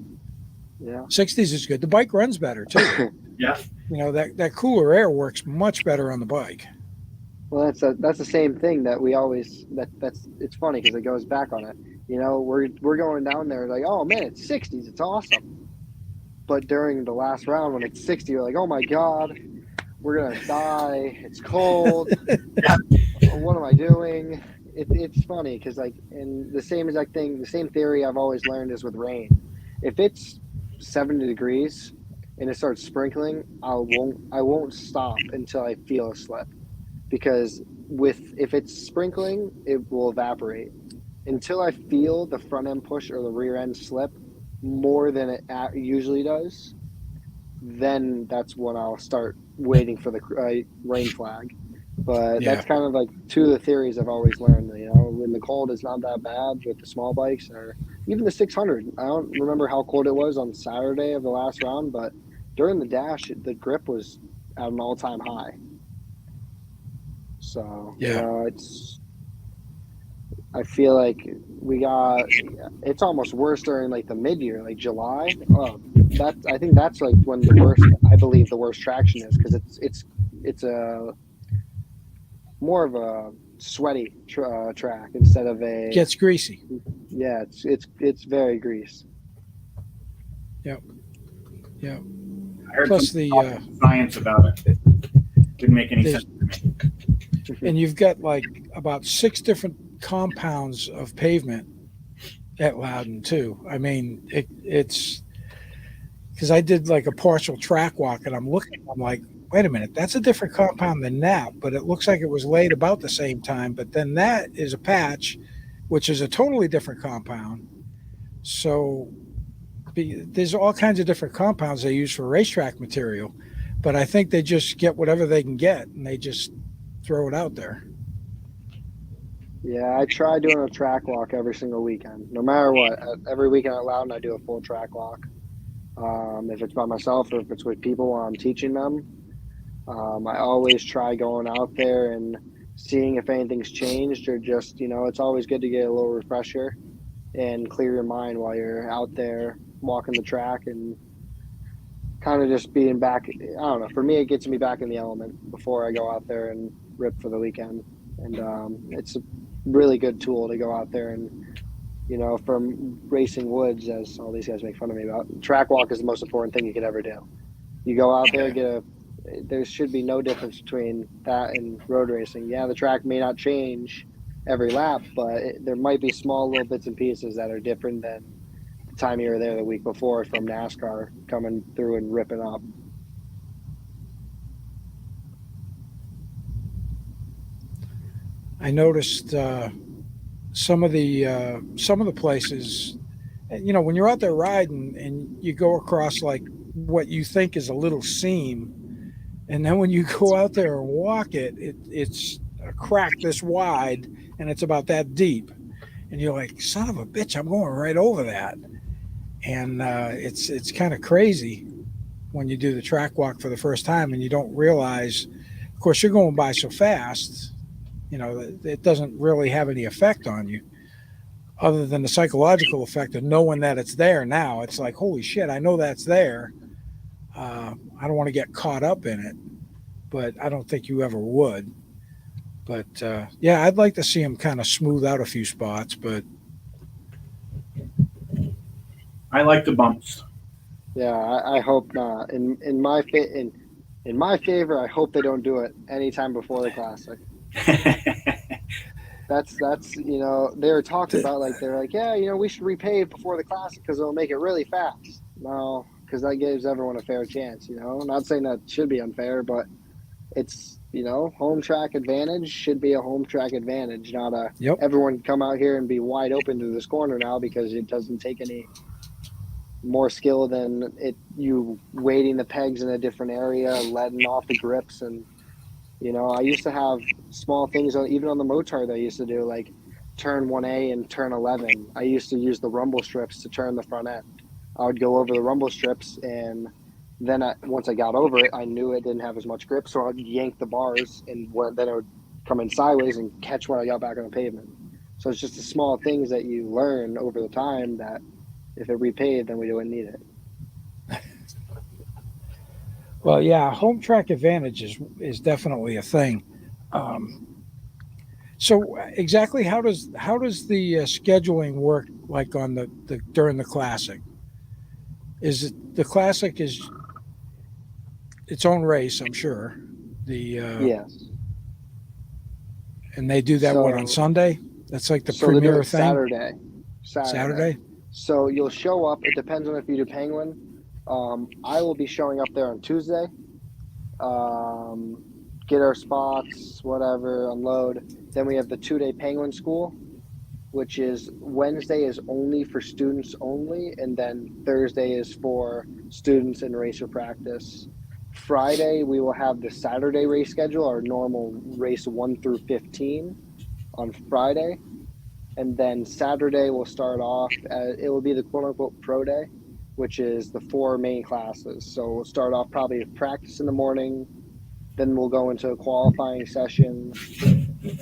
Yeah. 60s is good. The bike runs better too. Yeah. That cooler air works much better on the bike. Well, that's the same thing that we always it's funny because it goes back on it. We're going down there like, oh man, it's 60s, it's awesome. But during the last round when it's 60, you're like, oh my god, we're gonna die. It's cold. What am I doing? It's funny because in the same exact thing, the same theory I've always learned is with rain. If it's 70 degrees and it starts sprinkling, I won't stop until I feel a slip, because if it's sprinkling, it will evaporate. Until I feel the front end push or the rear end slip more than it usually does, then that's when I'll start waiting for the rain flag. But that's kind of like two of the theories I've always learned. When the cold is not that bad with the small bikes or even the 600. I don't remember how cold it was on Saturday of the last round, but during the dash, the grip was at an all-time high. So, I feel like it's almost worse during like the mid-year, like July. I think that's like when the worst traction is, because it's a more of a sweaty track instead of a. Gets greasy. Yeah, it's very grease. Yep. Yeah. I heard Plus some science about it. Didn't make any sense to me. And you've got like about 6 different compounds of pavement at Loudon too. I mean, it's because I did like a partial track walk, and I'm like, wait a minute, that's a different compound than that, but it looks like it was laid about the same time. But then that is a patch, which is a totally different compound. So there's all kinds of different compounds they use for racetrack material, but I think they just get whatever they can get and they just throw it out there. Yeah, I try doing a track walk every single weekend, no matter what. Every weekend at Loudon, I do a full track walk. If it's by myself or if it's with people while I'm teaching them. I always try going out there and seeing if anything's changed, or just, it's always good to get a little refresher and clear your mind while you're out there walking the track, and kind of just being back. I don't know. For me, it gets me back in the element before I go out there and rip for the weekend. And it's a really good tool to go out there and, from racing woods, as all these guys make fun of me about, track walk is the most important thing you could ever do. You go out there, there should be no difference between that and road racing. Yeah, the track may not change every lap, but there might be small little bits and pieces that are different than the time you were there the week before from NASCAR coming through and ripping up. I noticed some of the places, when you're out there riding and you go across like what you think is a little seam, and then when you go out there and walk it's a crack this wide and it's about that deep, and you're like, son of a bitch, I'm going right over that. And it's kind of crazy when you do the track walk for the first time and you don't realize, of course, you're going by so fast, it doesn't really have any effect on you other than the psychological effect of knowing that it's there now. It's like, holy shit, I know that's there. I don't want to get caught up in it, but I don't think you ever would. But yeah, I'd like to see him kind of smooth out a few spots, but I like the bumps. Yeah, I hope not. In my favor, I hope they don't do it anytime before the Classic. That's they were talking about, like, they're like, yeah, we should repave before the Classic because it'll make it really fast. No, because that gives everyone a fair chance. Not saying that should be unfair, but it's home track advantage should be a home track advantage, not a everyone come out here and be wide open to this corner now, because it doesn't take any more skill than you weighting the pegs in a different area, letting off the grips. And I used to have small things even on the motard. I used to do like turn 1A and turn 11. I used to use the rumble strips to turn the front end. I would go over the rumble strips, and then once I got over it, I knew it didn't have as much grip, so I'd yank the bars, and then it would come in sideways and catch when I got back on the pavement. So it's just the small things that you learn over the time that if it repaved, then we wouldn't need it. Well, yeah, home track advantage is definitely a thing. So exactly how does the scheduling work, like on the during the Classic? Is it the Classic is its own race, I'm sure. Yes. And they do that on Sunday? That's like the so premier thing? Saturday. So you'll show up. It depends on if you do Penguin. I will be showing up there on Tuesday. Get our spots, whatever, unload. Then we have the 2-day Penguin School, which is Wednesday is only for students only, and then Thursday is for students and racer practice. Friday, we will have the Saturday race schedule, our normal race 1 through 15 on Friday. And then Saturday we'll start off, it will be the quote-unquote pro day, which is the 4 main classes. So we'll start off probably with practice in the morning, then we'll go into a qualifying session,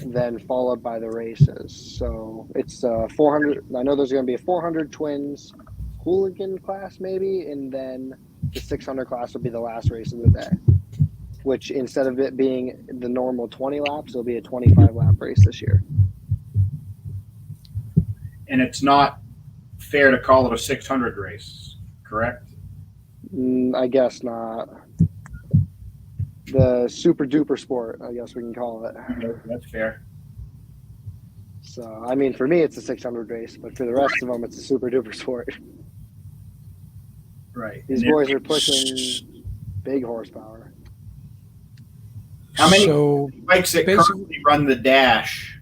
then followed by the races. So it's 400. I know there's going to be a 400 twins hooligan class maybe, and then the 600 class will be the last race of the day, which instead of it being the normal 20 laps, it'll be a 25-lap race this year. And it's not fair to call it a 600 race, correct? I guess not. The super duper sport, I guess we can call it. That's fair. So, I mean, for me, it's a 600 race, but for the rest of them, it's a super duper sport. Right. These boys are pushing big horsepower. How many bikes that currently run the dash,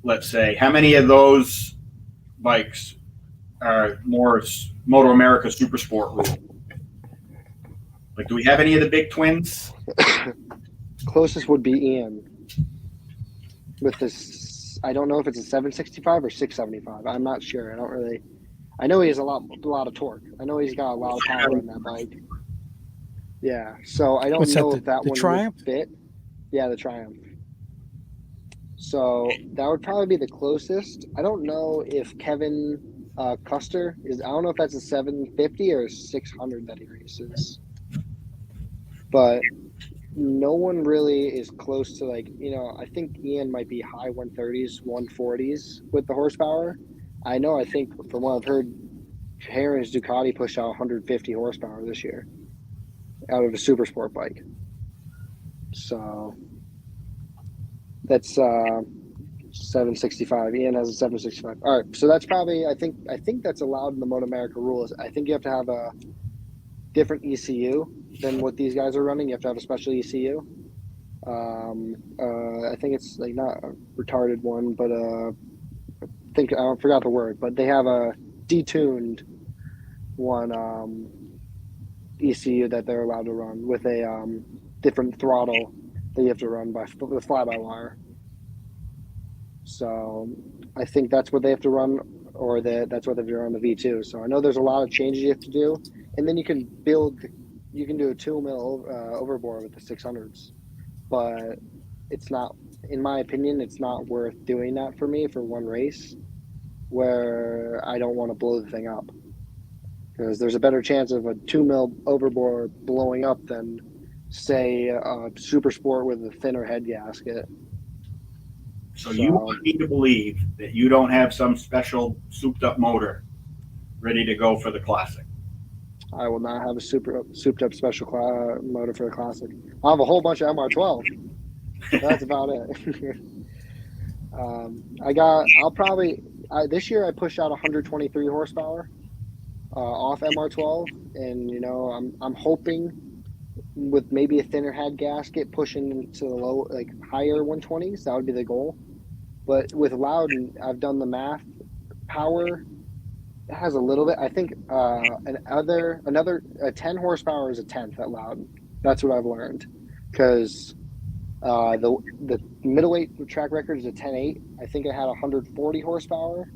let's say, how many of those bikes are more Moto America Super Sport rule? Like, do we have any of the big twins? Closest would be Ian with this. I don't know if it's a 765 or 675. I'm not sure. I know he has a lot of torque. I know he's got a lot of power in that bike. Yeah. So I don't What's that? know if that The one Triumph? would fit. Yeah, the Triumph. So that would probably be the closest. I don't know if Kevin Custer is. I don't know if that's a 750 or a 600 that he races, but no one really is close to like I think Ian might be high 130s, 140s with the horsepower. I know. I think from what I've heard, Harris Ducati pushed out 150 horsepower this year out of a super sport bike. So that's 765. Ian has a 765. All right, so that's probably I think that's allowed in the Moto America rules. I think you have to have a different ECU than what these guys are running. You have to have a special ECU. I think it's like not a retarded one, but I forgot the word, but they have a detuned one ECU that they're allowed to run with a different throttle that you have to run with fly by wire. So I think that's what they have to run, or that's what they have to run the V2. So I know there's a lot of changes you have to do, and then you can do a 2 mil overboard with the 600s, but it's not, in my opinion, it's not worth doing that for me for one race where I don't want to blow the thing up, because there's a better chance of a 2 mil overboard blowing up than say a super sport with a thinner head gasket. So you want me to believe that you don't have some special souped up motor ready to go for the classic? I will not have a souped up special motor for the classic. I'll have a whole bunch of MR12. That's about it. This year I pushed out 123 horsepower off MR12, and I'm hoping with maybe a thinner head gasket pushing into the low, like higher 120s. That would be the goal. But with Loudon, I've done the math. Power has a little bit. I think another 10 horsepower is a tenth at Loudon. That's what I've learned, because the middleweight track record is a 10.8. I think I had 140 horsepower.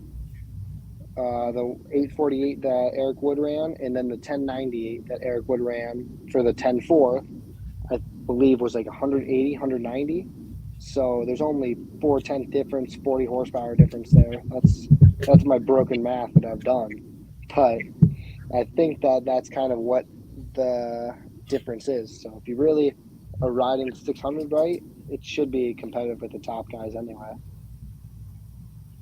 The 848 that Eric Wood ran, and then the 1098 that Eric Wood ran for the 10.4, I believe was like 180, 190. So there's only 4/10 difference, 40 horsepower difference there. That's my broken math that I've done. But I think that's kind of what the difference is. So if you really are riding 600 right, it should be competitive with the top guys anyway.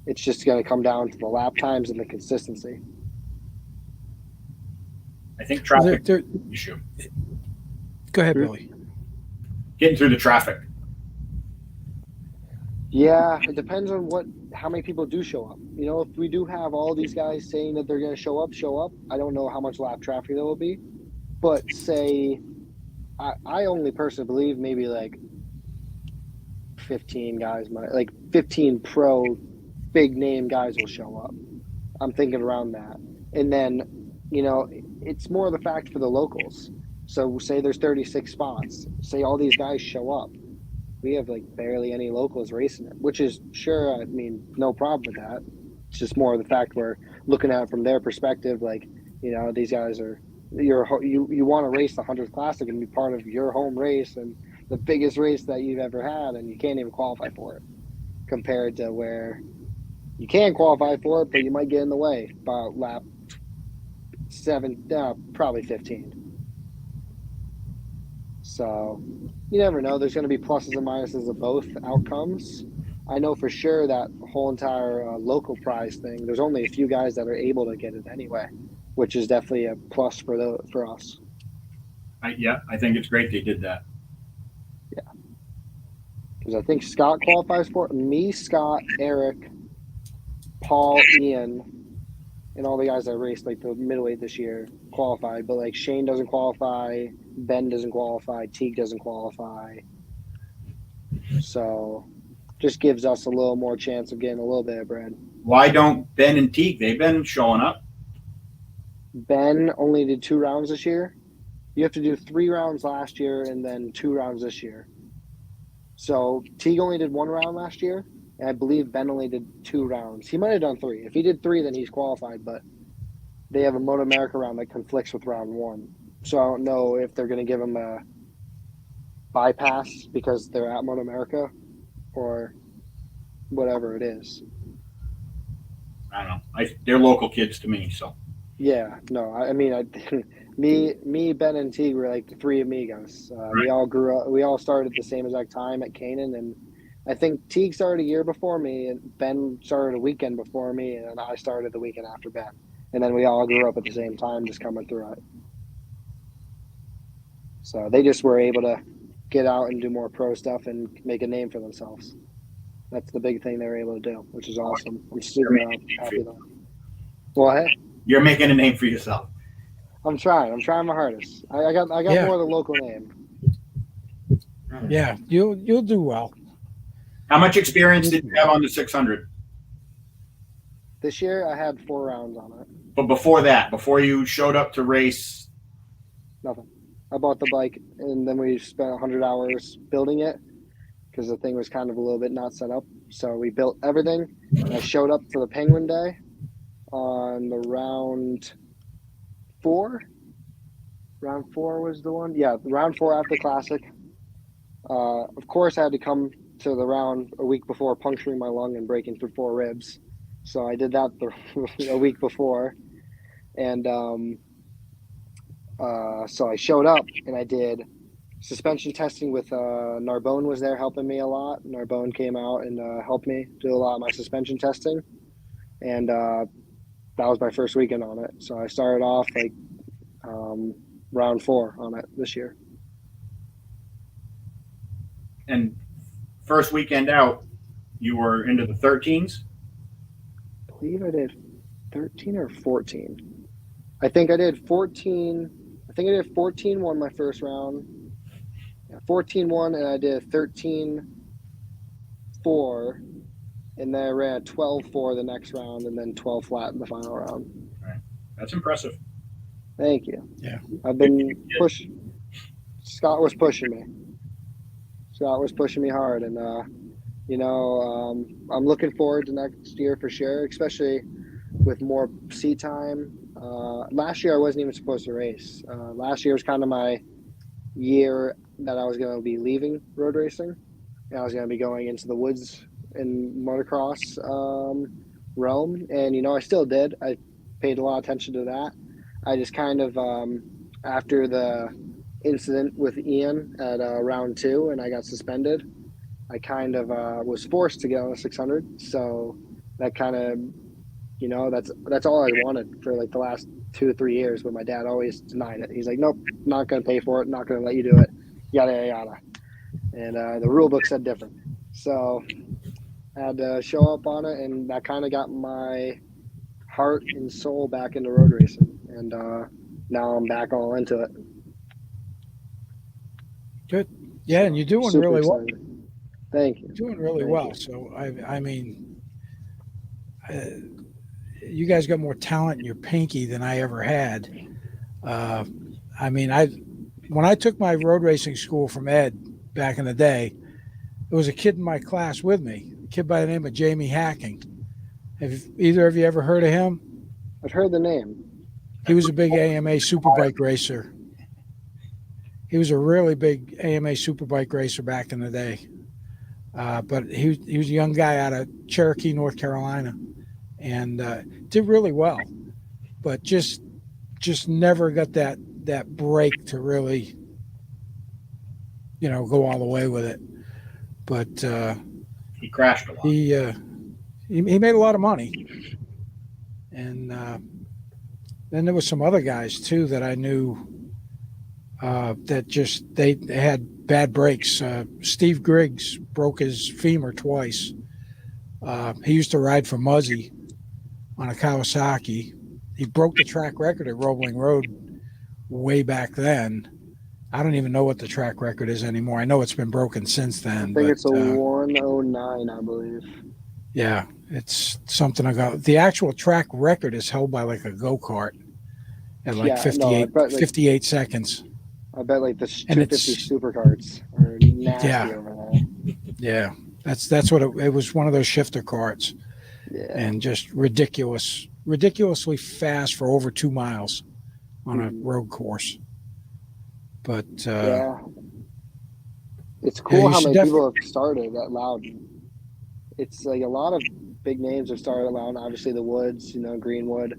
It's just going to come down to the lap times and the consistency. I think traffic is an issue. Go ahead, Billy. Getting through the traffic. Yeah, it depends on how many people do show up. If we do have all these guys saying that they're going to show up. I don't know how much lap traffic there will be, but say I only personally believe maybe like 15 guys 15 pro big name guys will show up. I'm thinking around that. And then, it's more the fact for the locals. So say there's 36 spots. Say all these guys show up. We have like barely any locals racing it, which is sure, I mean, no problem with that. It's just more of the fact we're looking at it from their perspective. Like, these guys are, you want to race the 100th Classic and be part of your home race and the biggest race that you've ever had, and you can't even qualify for it, compared to where you can qualify for it, but you might get in the way about lap 7, probably 15. So you never know. There's going to be pluses and minuses of both outcomes. I know for sure that whole entire local prize thing, there's only a few guys that are able to get it anyway, which is definitely a plus for us. I think it's great they did that. Yeah. Because I think Scott qualifies for it. Me, Scott, Eric, Paul, Ian, and all the guys that raced like the middleweight this year qualified, but like Shane doesn't qualify, Ben doesn't qualify, Teague doesn't qualify. So just gives us a little more chance of getting a little bit of bread. Why don't Ben and Teague? They've been showing up. Ben only did 2 rounds this year. You have to do 3 rounds last year and then 2 rounds this year. So Teague only did 1 round last year, and I believe Ben only did 2 rounds. He might have done 3. If he did 3, then he's qualified, but they have a Moto America round that conflicts with round 1 So I don't know if they're going to give them a bypass because they're at Moto America or whatever it is. I don't know. They're local kids to me, so. Yeah, no, I mean, me, Ben, and Teague were like the three amigos. We all grew up. We all started at the same exact time at Canaan, and I think Teague started a year before me, and Ben started a weekend before me, and I started the weekend after Ben. And then we all grew up at the same time, just coming through it. So they just were able to get out and do more pro stuff and make a name for themselves. That's the big thing they were able to do, which is awesome. I'm super happy though. Well, hey, You're making a name for yourself. I'm trying. I'm trying my hardest. I got Yeah. more of the local name. Yeah, you'll do well. How much experience did you have on the 600? This year I had 4 rounds on it. But before that, before you showed up to race, Nothing. I bought the bike and then we spent 100 hours building it because the thing was kind of a little bit not set up. So we built everything. And I showed up for the Penguin Day on the round 4. Round 4 was the one. Yeah, round 4 after Classic. Of course, I had to come to the round a week before, puncturing my lung and breaking through 4 ribs. So I did that a week before. And so I showed up and I did suspension testing with Narbonne was there helping me a lot. Narbonne came out and helped me do a lot of my suspension testing. And that was my first weekend on it. So I started off like round 4 on it this year. and first weekend out, you were into the 13s? I believe I did 13 or 14. I think I did 14. I think I did 14 won my first round. Yeah, 14 won, and I did 13 4. And then I ran 12-4 the next round, and then 12 flat in the final round. Right. That's impressive. Thank you. Yeah. I've been pushed. Scott was pushing me. Scott was pushing me hard, and I'm looking forward to next year for sure, especially with more seat time. Last year I wasn't even supposed to race. Last year was kind of my year that I was going to be leaving road racing, and I was going to be going into the woods in motocross realm, and I still did. I paid a lot of attention to that. I just kind of after the incident with Ian at round 2 and I got suspended, I kind of was forced to get on the 600. So that kind of that's all I wanted for like the last 2 or 3 years, but my dad always denied it. He's like, nope, not going to pay for it, not going to let you do it, yada yada yada. And the rule book said different, so I had to show up on it, and that kind of got my heart and soul back into road racing, and now I'm back all into it. Good. Yeah, and you're doing Super really well. excited. Thank you. Doing really Thank well. you. So I mean, you guys got more talent in your pinky than I ever had. I mean, when I took my road racing school from Ed back in the day, there was a kid in my class with me, a kid by the name of Jamie Hacking. Have either of you ever heard of him? I've heard the name. He was a big AMA superbike racer. He was a really big AMA superbike racer back in the day. But he was a young guy out of Cherokee, North Carolina, and did really well, but just never got that break to really, go all the way with it. But He crashed a lot. He made a lot of money, and then there was some other guys too that I knew that they had bad breaks. Steve Griggs broke his femur twice. He used to ride for Muzzy on a Kawasaki. He broke the track record at Roebling Road way back then. I don't even know what the track record is anymore. I know it's been broken since then. I think it's a 109, I believe. Yeah, it's something I got. The actual track record is held by like a go-kart at like 58 seconds. I bet like the 250 supercarts are nasty over there. Yeah, that's what it was. One of those shifter carts, and just ridiculously fast for over 2 miles on a road course. But Yeah, it's yeah, cool you how should many definitely. people have started at Loudon. It's like a lot of big names have started at Loudon. Obviously, the Woods, Greenwood.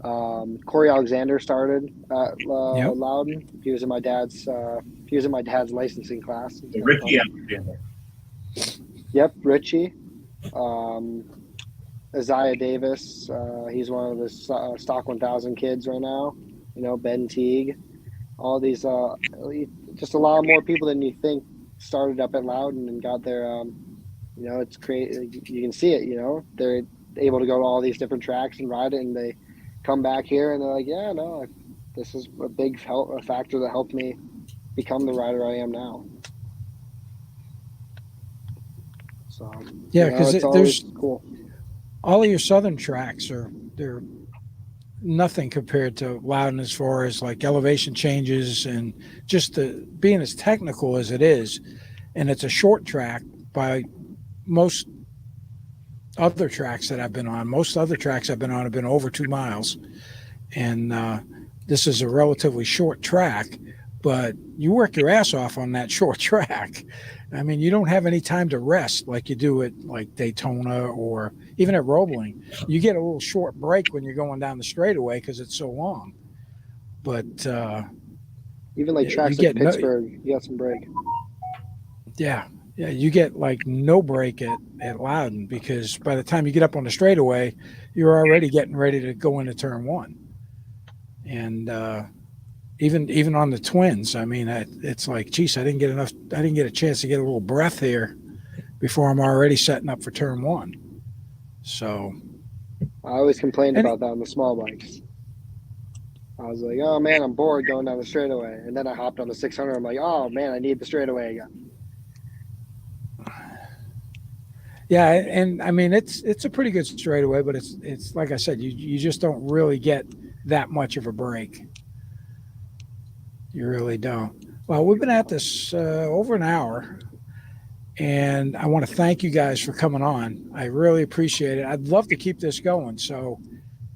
Corey Alexander started at Yep. Loudon. He was in my dad's licensing class. It's kind of Ricky funny. Alexander. Yep, Richie. Um, Isaiah Davis. He's one of the Stock 1000 kids right now. Ben Teague. All these, just a lot more people than you think started up at Loudon and got their, it's crazy. You can see it, they're able to go to all these different tracks and ride it, and they come back here and they're like, yeah, no, this is a big a factor that helped me become the rider I am now. So, Yeah, because it's there's always cool. all of your southern tracks they're nothing compared to Loudon as far as like elevation changes and just being as technical as it is, and it's a short track by most other tracks that I've been on. Most other tracks I've been on have been over 2 miles, and this is a relatively short track, but you work your ass off on that short track. I mean, you don't have any time to rest like you do at like Daytona or even at Roebling. You get a little short break when you're going down the straightaway because it's so long. But Even like you tracks like get no, Pittsburgh, you got some break. yeah, you get like no break at Loudon because by the time you get up on the straightaway, you're already getting ready to go into turn one. And even on the twins, I mean, it's like, geez, I didn't get a chance to get a little breath here before I'm already setting up for turn one. So I always complained and about that on the small bikes. I was like, oh man, I'm bored going down the straightaway. And then I hopped on the 600. I'm like, oh man, I need the straightaway again. yeah, and I mean it's a pretty good straightaway, but it's like I said, you just don't really get that much of a break. You really don't. Well, we've been at this over an hour, and I want to thank you guys for coming on. I really appreciate it. I'd love to keep this going. So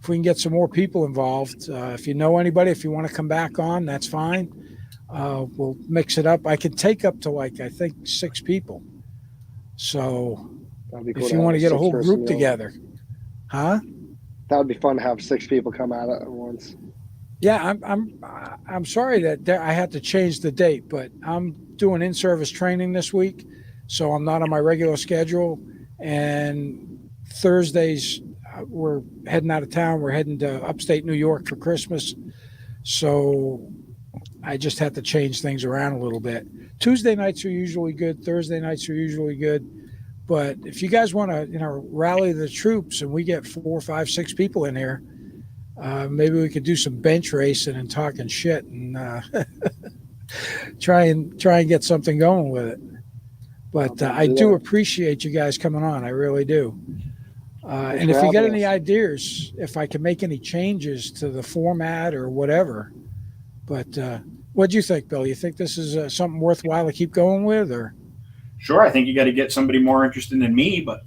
if we can get some more people involved, if you know anybody, if you want to come back on, that's fine. We'll mix it up. I can take up to like I think 6 people. So That'd be cool if to you have want a to get a six whole person group meal. together, huh? That would be fun to have 6 people come at it at once. Yeah, I'm sorry that I had to change the date, but I'm doing in-service training this week, so I'm not on my regular schedule. And Thursdays we're heading out of town. We're heading to upstate New York for Christmas, so I just had to change things around a little bit. Tuesday nights are usually good. Thursday nights are usually good. But if you guys want to, rally the troops and we get 4, 5, 6 people in here, maybe we could do some bench racing and talking shit and try and get something going with it. But I do appreciate you guys coming on. I really do. And if you got any ideas, if I can make any changes to the format or whatever. But what do you think, Bill? You think this is something worthwhile to keep going with, or? Sure, I think you got to get somebody more interested than me, but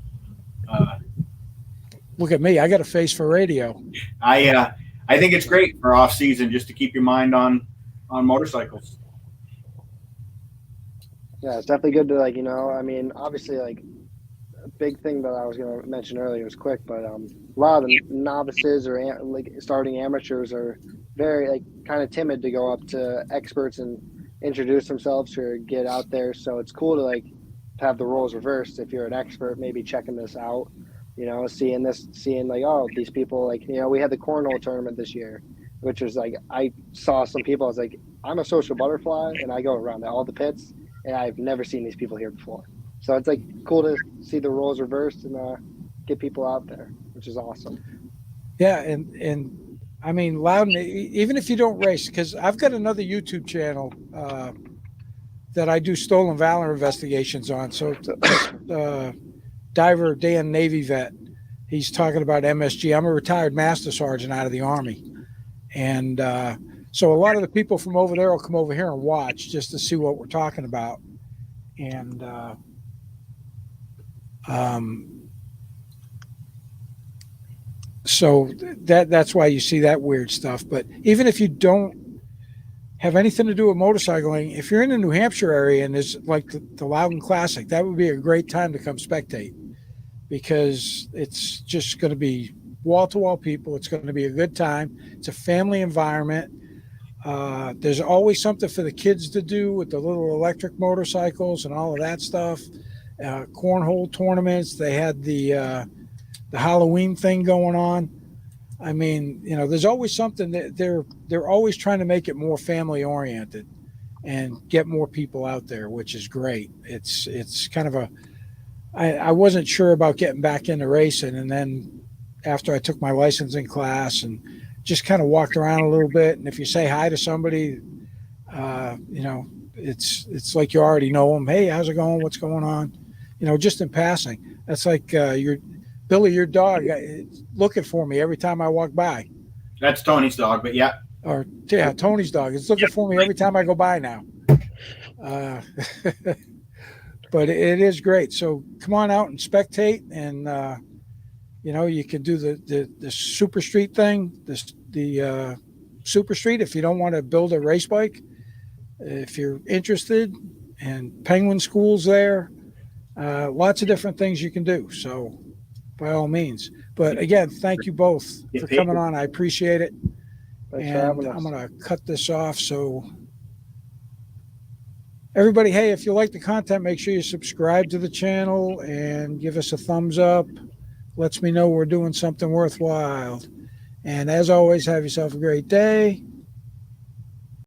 look at me. I got a face for radio. I think it's great for off season just to keep your mind on motorcycles. Yeah, it's definitely good to I mean, obviously a big thing that I was going to mention earlier was quick, but a lot of the novices or starting amateurs are very kind of timid to go up to experts and introduce themselves or get out there. So it's cool to have the roles reversed. If you're an expert, maybe checking this out, seeing oh, these people we had the cornhole tournament this year, which was I saw some people. I was like, I'm a social butterfly and I go around all the pits and I've never seen these people here before. So it's cool to see the roles reversed and get people out there, which is awesome. Yeah, and I mean, Loudon, even if you don't race, because I've got another YouTube channel that I do stolen valor investigations on. So diver Dan, Navy vet, he's talking about MSG. I'm a retired master sergeant out of the Army, and so a lot of the people from over there will come over here and watch just to see what we're talking about. And so that's why you see that weird stuff. But even if you don't have anything to do with motorcycling, if you're in the New Hampshire area and there's like the Loudon Classic, that would be a great time to come spectate, because it's just going to be wall-to-wall people. It's going to be a good time. It's a family environment. There's always something for the kids to do with the little electric motorcycles and all of that stuff. Cornhole tournaments. They had the Halloween thing going on. I mean, you know, there's always something that they're always trying to make it more family oriented and get more people out there, which is great. It's kind of I wasn't sure about getting back into racing, and then after I took my licensing class and just kind of walked around a little bit, and if you say hi to somebody, you know, it's like you already know them. Hey, how's it going? What's going on? You know, just in passing. That's like Billy, your dog, looking for me every time I walk by. That's Tony's dog, but yeah. Or yeah, Tony's dog. It's looking for me every time I go by now. But it is great. So come on out and spectate, and you know, you can do the super street thing, the super street if you don't want to build a race bike. If you're interested, and Penguin School's there. Lots of different things you can do. So by all means. But again, thank you both for coming on. I appreciate it. Thanks and for having us. I'm going to cut this off. So everybody, hey, if you like the content, make sure you subscribe to the channel and give us a thumbs up. Lets me know we're doing something worthwhile. And as always, have yourself a great day.